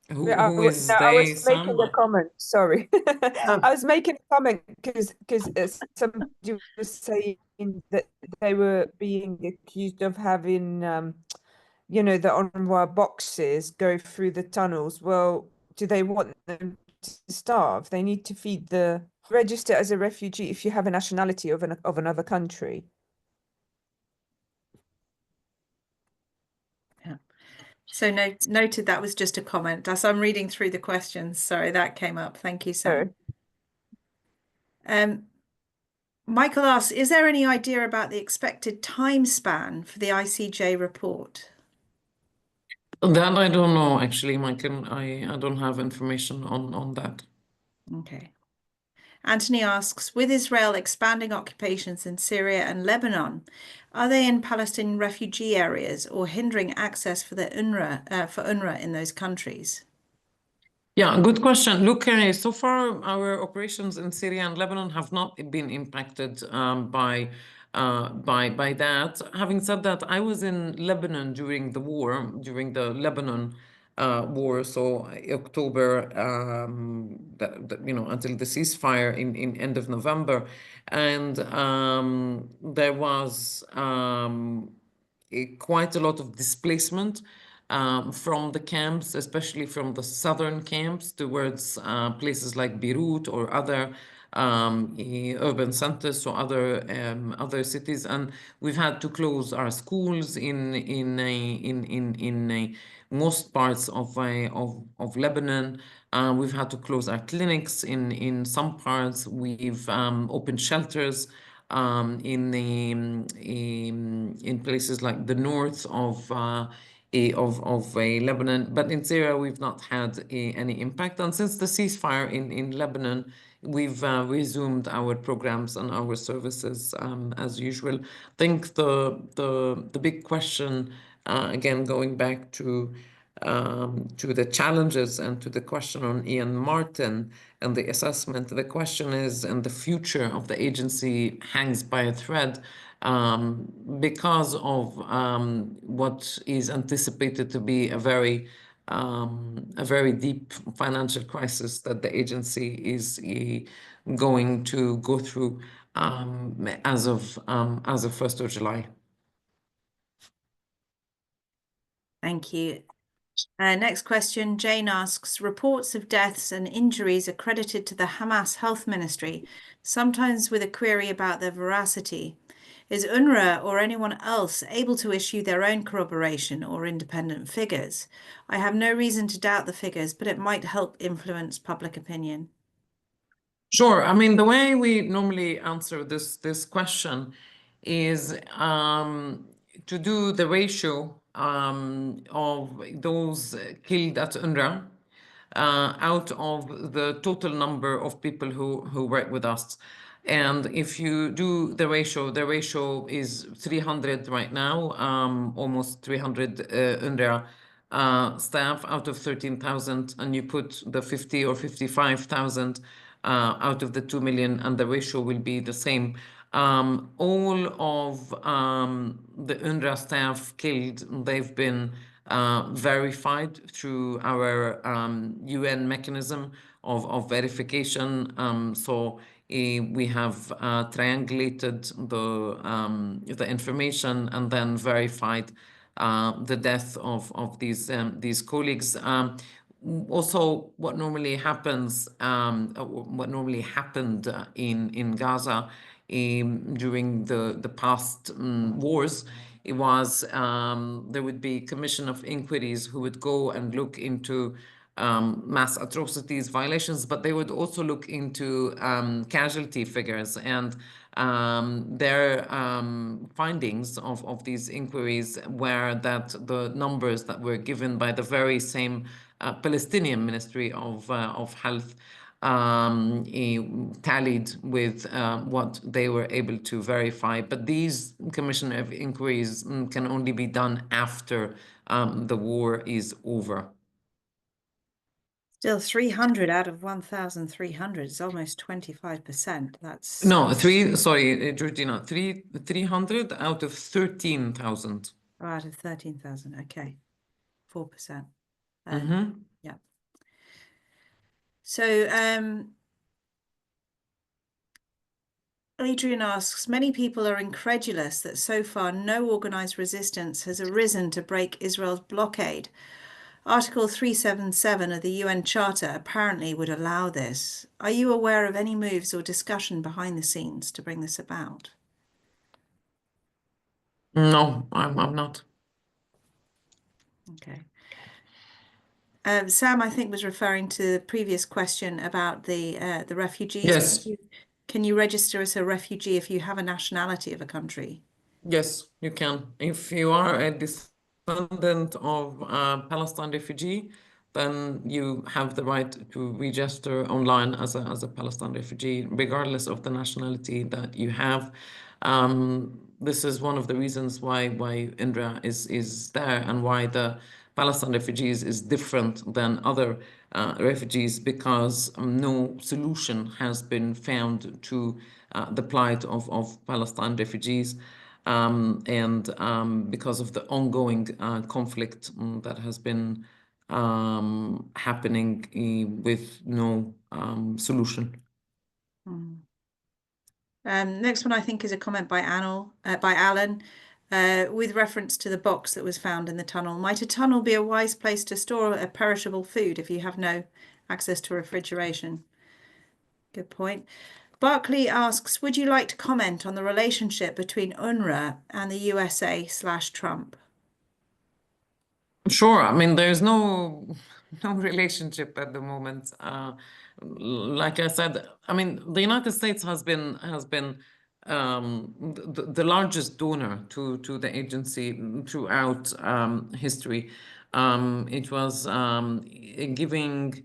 Who is I they, was Sam? making a comment. Sorry, I was making a comment because somebody was saying that they were being accused of having, the UNRWA boxes go through the tunnels. Well, do they want them to starve? They need to register as a refugee if you have a nationality of another country. So noted, that was just a comment. As I'm reading through the questions, sorry, that came up. Thank you, Sam. Michael asks, is there any idea about the expected time span for the ICJ report? That I don't know, actually, Michael. I don't have information on that. Okay. Anthony asks, with Israel expanding occupations in Syria and Lebanon, are they in Palestinian refugee areas or hindering access for the UNRWA in those countries? Yeah, good question. Look, so far our operations in Syria and Lebanon have not been impacted by by that. Having said that, I was in Lebanon during the war, during the Lebanon war, so October, until the ceasefire in end of November, and there was quite a lot of displacement from the camps, especially from the southern camps towards places like Beirut or other urban centers, so other cities, and we've had to close our schools in most parts of Lebanon. We've had to close our clinics in some parts. We've opened shelters in places like the north of Lebanon, but in Syria we've not had any impact. And since the ceasefire in Lebanon, we've resumed our programs and our services as usual. I think the big question, again going back to the challenges and to the question on Ian Martin and the assessment, the question is, and the future of the agency hangs by a thread because of what is anticipated to be a very deep financial crisis that the agency is going to go through as of 1st of July. Thank you. Next question, Jane asks, reports of deaths and injuries are credited to the Hamas Health Ministry, sometimes with a query about their veracity. Is UNRWA or anyone else able to issue their own corroboration or independent figures? I have no reason to doubt the figures, but it might help influence public opinion. Sure. I mean, the way we normally answer this question is to do the ratio of those killed at UNRWA out of the total number of people who work with us. And if you do the ratio is 300 right now, almost 300 UNRWA staff out of 13,000, and you put the 50 or 55,000 out of the 2 million, and the ratio will be the same. All of the UNRWA staff killed, they've been verified through our UN mechanism of verification. So we have triangulated the information and then verified the death of these colleagues. Also, what normally happened in Gaza during the past wars, it was there would be commission of inquiries who would go and look into mass atrocities, violations, but they would also look into casualty figures, and their findings of these inquiries were that the numbers that were given by the very same Palestinian Ministry of Health tallied with what they were able to verify. But these commission of inquiries can only be done after the war is over. Still 300 out of 1,300 is almost 25%. That's no, Georgina, 300 out of 13,000. Oh, out of 13,000. Okay, 4%. Yeah. So Adrian asks, many people are incredulous that so far no organized resistance has arisen to break Israel's blockade. Article 377 of the UN Charter apparently would allow this. Are you aware of any moves or discussion behind the scenes to bring this about? No, I'm not. Okay. Sam, I think, was referring to the previous question about the refugees. Yes. Can you register as a refugee if you have a nationality of a country? Yes, you can. If you are a descendant of a Palestine refugee, then you have the right to register online as a Palestine refugee, regardless of the nationality that you have. This is one of the reasons why UNRWA is there, and why the Palestine refugees is different than other refugees because no solution has been found to the plight of Palestine refugees. And because of the ongoing conflict that has been happening with no solution. Next one, I think, is a comment by Alan, with reference to the box that was found in the tunnel. Might a tunnel be a wise place to store a perishable food if you have no access to refrigeration? Good point. Barclay asks, would you like to comment on the relationship between UNRWA and the USA/Trump? Sure. I mean, there's no relationship at the moment. Like I said, I mean, the United States has been the largest donor to the agency throughout history. It was giving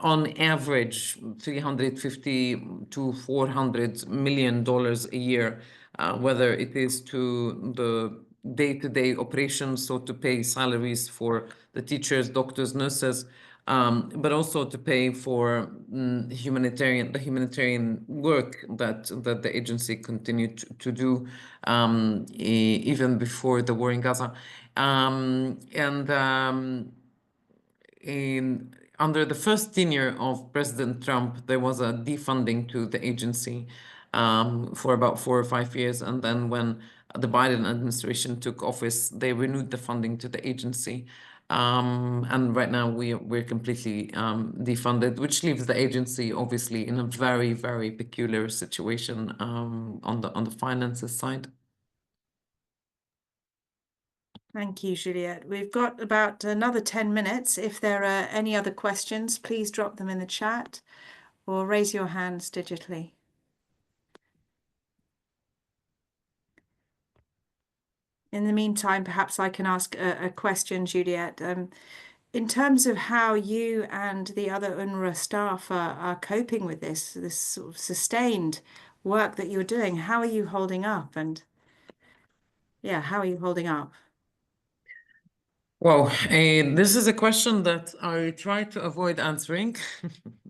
on average $350 to $400 million a year, whether it is to the day-to-day operations, so to pay salaries for the teachers, doctors, nurses, but also to pay for the humanitarian work that the agency continued to do even before the war in Gaza. Under the first tenure of President Trump, there was a defunding to the agency for about 4 or 5 years. And then when the Biden administration took office, they renewed the funding to the agency. And right now we're completely defunded, which leaves the agency obviously in a very, very peculiar situation on the finances side. Thank you, Juliette. We've got about another 10 minutes. If there are any other questions, please drop them in the chat or raise your hands digitally. In the meantime, perhaps I can ask a question, Juliette. In terms of how you and the other UNRWA staff are coping with this sort of sustained work that you're doing, how are you holding up? And yeah, how are you holding up? Well, this is a question that I try to avoid answering.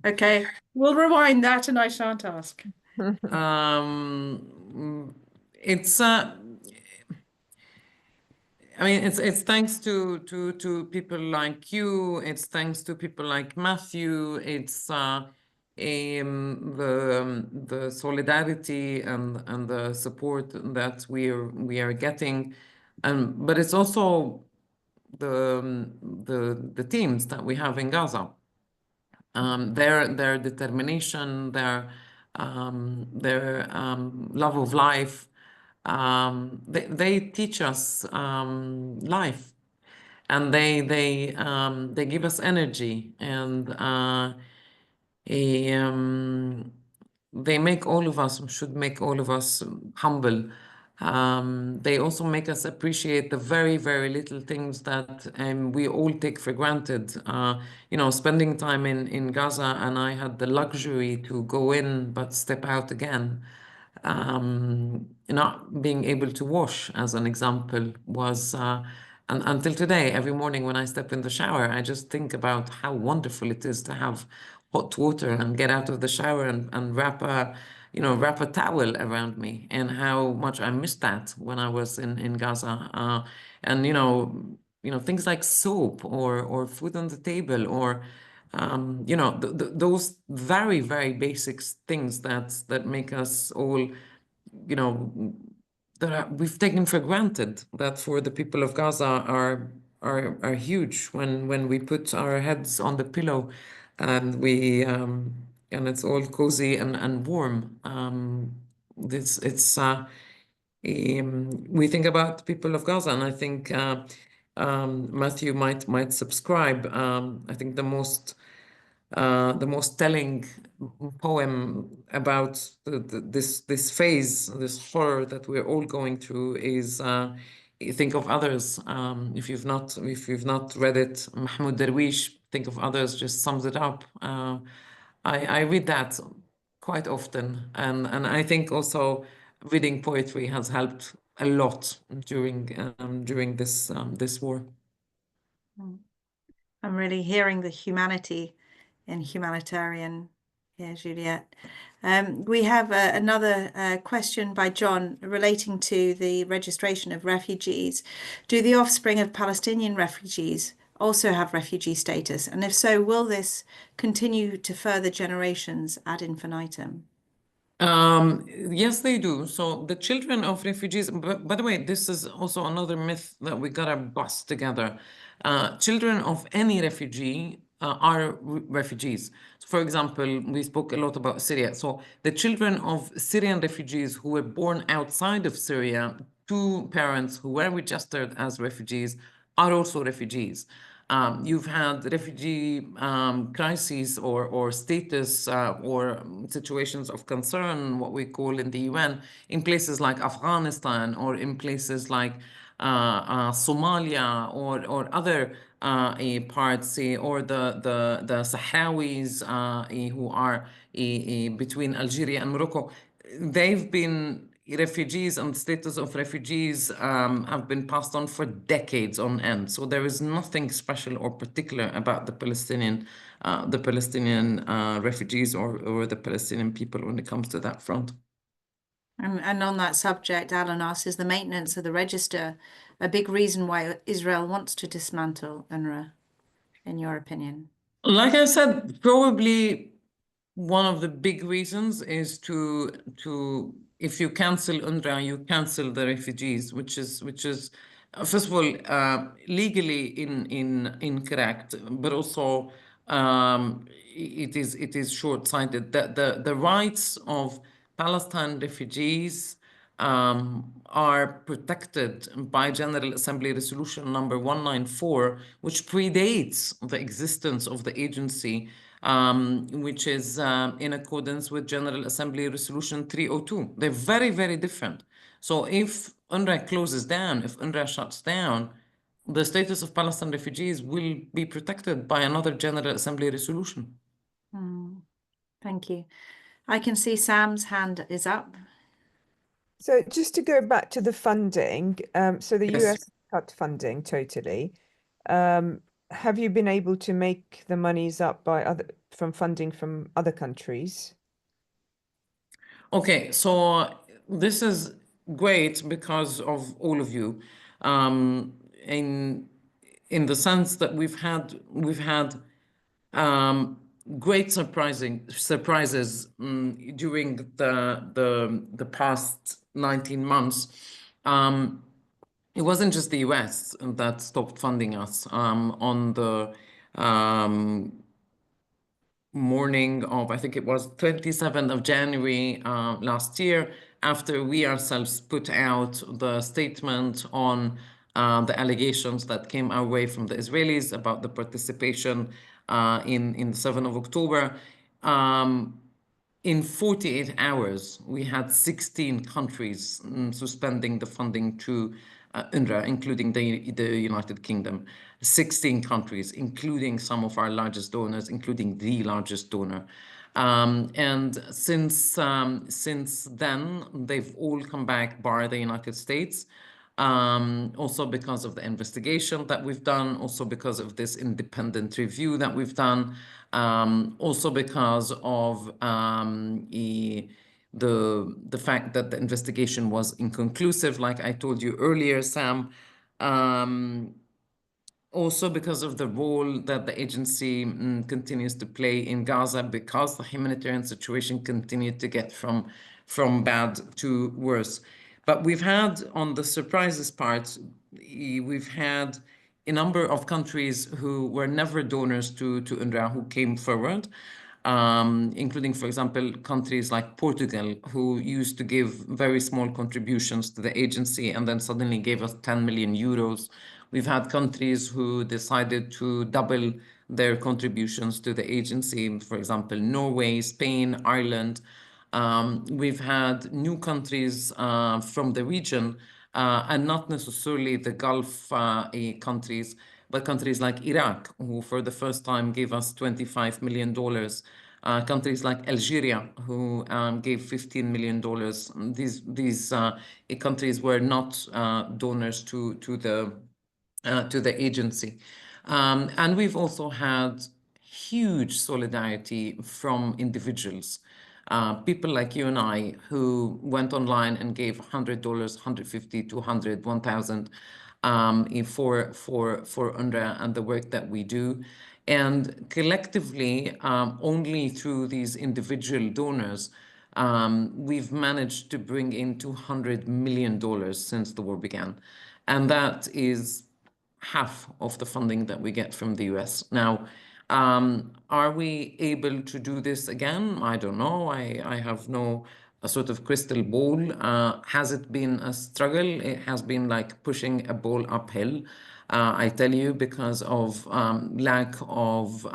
Okay, we'll rewind that and I shan't ask. It's I mean, it's thanks to people like you. It's thanks to people like Matthew. It's the solidarity and the support that we are getting, but it's also the teams that we have in Gaza. Their determination, their love of life. They teach us life, and they give us energy, and they make all of us should make all of us humble. They also make us appreciate the very, very little things that we all take for granted. You know, spending time in Gaza, and I had the luxury to go in but step out again. Not being able to wash, as an example, was and until today, every morning when I step in the shower, I just think about how wonderful it is to have hot water and get out of the shower and wrap a towel around me, and how much I missed that when I was in Gaza. And things like soap or food on the table, or those very, very basic things that make us all, that we've taken for granted, that for the people of Gaza are huge when we put our heads on the pillow and and it's all cozy and warm. We think about the people of Gaza, and I think Matthew might subscribe. I think the most telling poem about this phase, this horror that we're all going through, is Think of Others. If you've not read it, Mahmoud Darwish, Think of Others, just sums it up. I read that quite often, and I think also reading poetry has helped a lot during this war. I'm really hearing the humanity in humanitarian here, Juliette. We have another question by John relating to the registration of refugees. Do the offspring of Palestinian refugees also have refugee status? And if so, will this continue to further generations ad infinitum? Yes, they do. So the children of refugees, by the way, this is also another myth that we gotta bust together. Children of any refugee are refugees. For example, we spoke a lot about Syria. So the children of Syrian refugees who were born outside of Syria to parents who were registered as refugees are also refugees. You've had refugee crises or status or situations of concern, what we call in the UN, in places like Afghanistan or in places like Somalia or other parts, or the Sahrawis who are between Algeria and Morocco. They've been refugees, and status of refugees have been passed on for decades on end. So there is nothing special or particular about the Palestinian refugees or the Palestinian people when it comes to that front. And on that subject, Alan asks, is the maintenance of the register a big reason why Israel wants to dismantle UNRWA, in your opinion? Like I said, probably one of the big reasons is to if you cancel UNRWA, you cancel the refugees, which is first of all legally incorrect, but also it is short-sighted. The rights of Palestine refugees are protected by General Assembly Resolution number 194, which predates the existence of the agency, which is in accordance with General Assembly Resolution 302. They're very, very different. So if UNRWA closes down, if UNRWA shuts down, the status of Palestinian refugees will be protected by another General Assembly resolution. Thank you. I can see Sam's hand is up. So just to go back to the funding, so the Yes. US cut funding totally. Have you been able to make the monies up from funding from other countries? Okay, so this is great because of all of you, in the sense that we've had great surprises during the past 19 months. It wasn't just the US that stopped funding us. On the morning of, I think it was 27th of January last year, after we ourselves put out the statement on the allegations that came our way from the Israelis about the participation in the 7th of October. In 48 hours, we had 16 countries suspending the funding to UNRWA, including the United Kingdom. 16 countries, including some of our largest donors, including the largest donor. And since then, they've all come back, bar the United States. Also because of the investigation that we've done, also because of this independent review that we've done, also because of the fact that the investigation was inconclusive, like I told you earlier, Sam. Also because of the role that the agency continues to play in Gaza, because the humanitarian situation continued to get from bad to worse. But we've had, on the surprises part, we've had a number of countries who were never donors to UNRWA who came forward, including, for example, countries like Portugal, who used to give very small contributions to the agency and then suddenly gave us 10 million euros. We've had countries who decided to double their contributions to the agency, for example, Norway, Spain, Ireland. We've had new countries from the region, and not necessarily the Gulf countries, but countries like Iraq, who for the first time gave us $25 million. Countries like Algeria, who gave $15 million. These countries were not donors to the agency. And we've also had huge solidarity from individuals, people like you and I, who went online and gave $100, $150, $200, $1,000 for UNRWA and the work that we do. And collectively, only through these individual donors, we've managed to bring in $200 million since the war began. And that is half of the funding that we get from the US. Now, are we able to do this again? I don't know. I have no a sort of crystal ball. Has it been a struggle? It has been like pushing a ball uphill, I tell you, because of lack of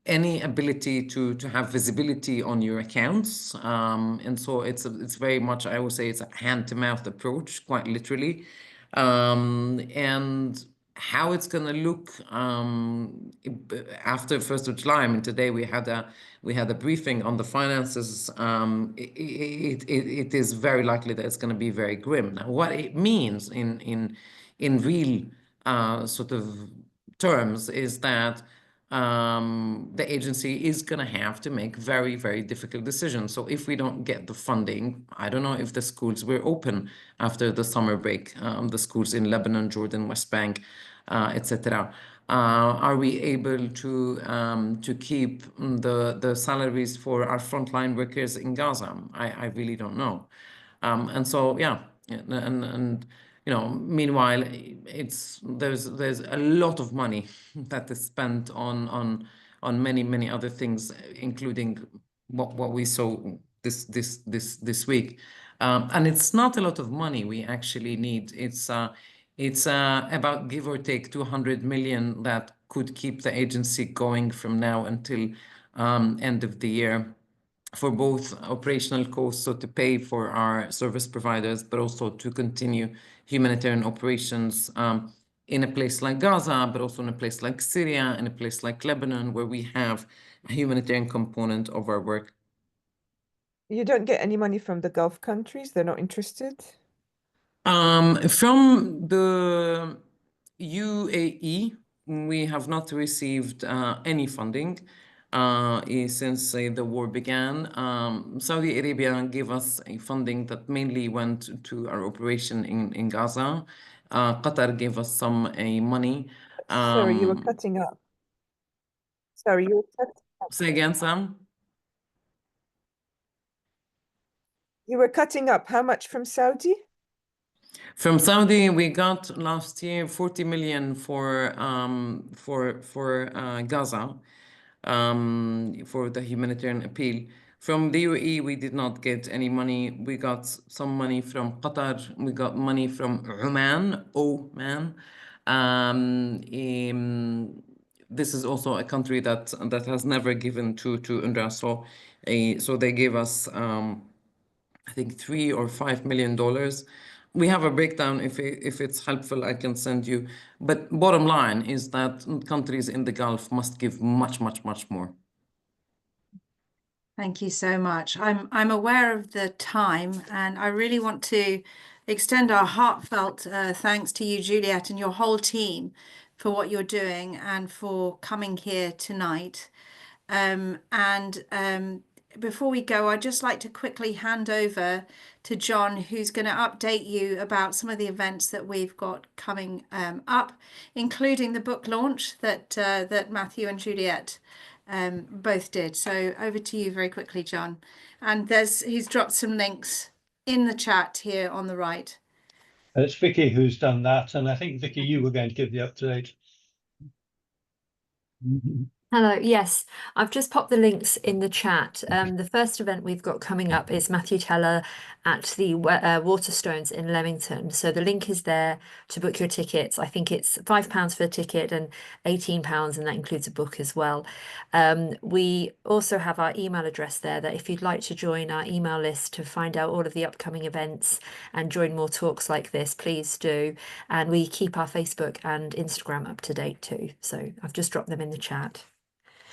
any ability to have visibility on your accounts. And so it's very much, I would say it's a hand-to-mouth approach, quite literally. And how it's going to look after 1st of July. I mean, today we had a briefing on the finances. It is very likely that it's going to be very grim. Now, what it means in real sort of terms is that the agency is going to have to make very, very difficult decisions. So if we don't get the funding, I don't know if the schools were open after the summer break, the schools in Lebanon, Jordan, West Bank, etc. Are we able to keep the salaries for our frontline workers in Gaza? I really don't know. And so, yeah, and meanwhile, there's a lot of money that is spent on many other things, including what we saw this week. And it's not a lot of money we actually need. It's about, give or take, 200 million that could keep the agency going from now until end of the year, for both operational costs, so to pay for our service providers, but also to continue humanitarian operations in a place like Gaza, but also in a place like Syria, in a place like Lebanon, where we have a humanitarian component of our work. You don't get any money from the Gulf countries? They're not interested? From the UAE, we have not received any funding since the war began. Saudi Arabia gave us a funding that mainly went to our operation in Gaza. Qatar gave us some money. Sorry, you were cutting up. Sorry, you were cutting up. Say again, Sam? You were cutting up. How much from Saudi? From Saudi, we got last year 40 million for Gaza, for the humanitarian appeal. From the UAE, we did not get any money. We got some money from Qatar. We got money from Oman. This is also a country that has never given to UNRWA. So they gave us I think $3 or $5 million. We have a breakdown. If it's helpful, I can send you. But bottom line is that countries in the Gulf must give much more. Thank you so much. I'm aware of the time, and I really want to extend our heartfelt thanks to you, Juliette, and your whole team for what you're doing and for coming here tonight. Before we go, I'd just like to quickly hand over to John, who's going to update you about some of the events that we've got coming up, including the book launch that Matthew and Juliette both did. So over to you very quickly, John. And he's dropped some links in the chat here on the right. It's Vicky who's done that, and I think, Vicky, you were going to give the update. Hello, yes, I've just popped the links in the chat. The first event we've got coming up is Matthew Teller at the Waterstones in Leamington. So the link is there to book your tickets. I think it's £5 for a ticket and £18, and that includes a book as well. We also have our email address there, that if you'd like to join our email list to find out all of the upcoming events and join more talks like this, please do. And we keep our Facebook and Instagram up to date too. So I've just dropped them in the chat.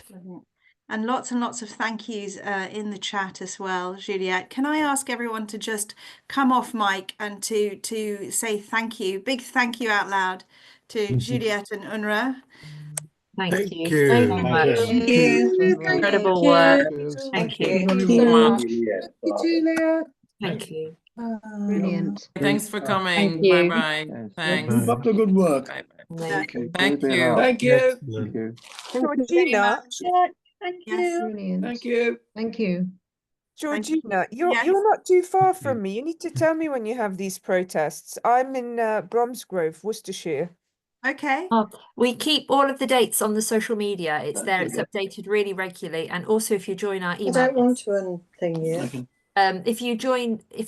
Brilliant. And lots of thank yous in the chat as well, Juliette. Can I ask everyone to just come off mic and to say thank you, big thank you out loud to Juliette and UNRWA. Thank you you. so Thank much. you. Thank you. Incredible Thank work. you. Thank Thank you. you so much. Juliette. Thank you, Julia. Thank you. Brilliant. Thanks for coming. Thank you. Bye-bye. Yes. Thanks. Keep up the good work. Bye-bye. Amazing. Thank you. Thank you. Excellent. Thank you. Georgina, Thank Yes. Brilliant. Thank you. Thank you. Georgina, Yes. you're not too far from me. You need to tell me when you have these protests. I'm in Bromsgrove, Worcestershire. Okay. Oh, we keep all of the dates on the social media. It's there. It's Okay. updated really regularly. And also, if you join our I email don't want list, to anything yet. Okay. if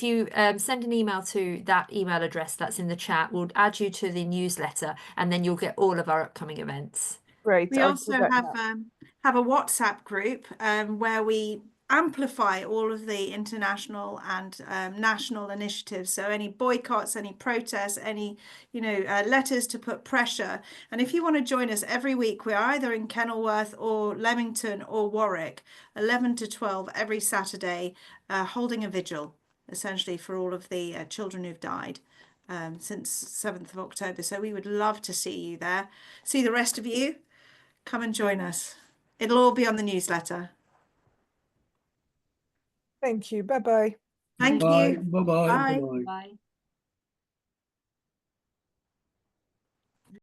you send an email to that email address that's in the chat, we'll add you to the newsletter, and then you'll get all of our upcoming events. Great. We I'll also do that have now. have a WhatsApp group where we amplify all of the international and national initiatives. So any boycotts, any protests, any letters to put pressure. And if you want to join us every week, we're either in Kenilworth or Leamington or Warwick, 11 to 12 every Saturday, holding a vigil essentially for all of the children who've died since 7th of October. So we would love to see you there. See the rest of you. Come and join us. It'll all be on the newsletter. Thank you. Bye-bye. Thank Bye. you. Bye-bye. Bye. Bye-bye. Bye.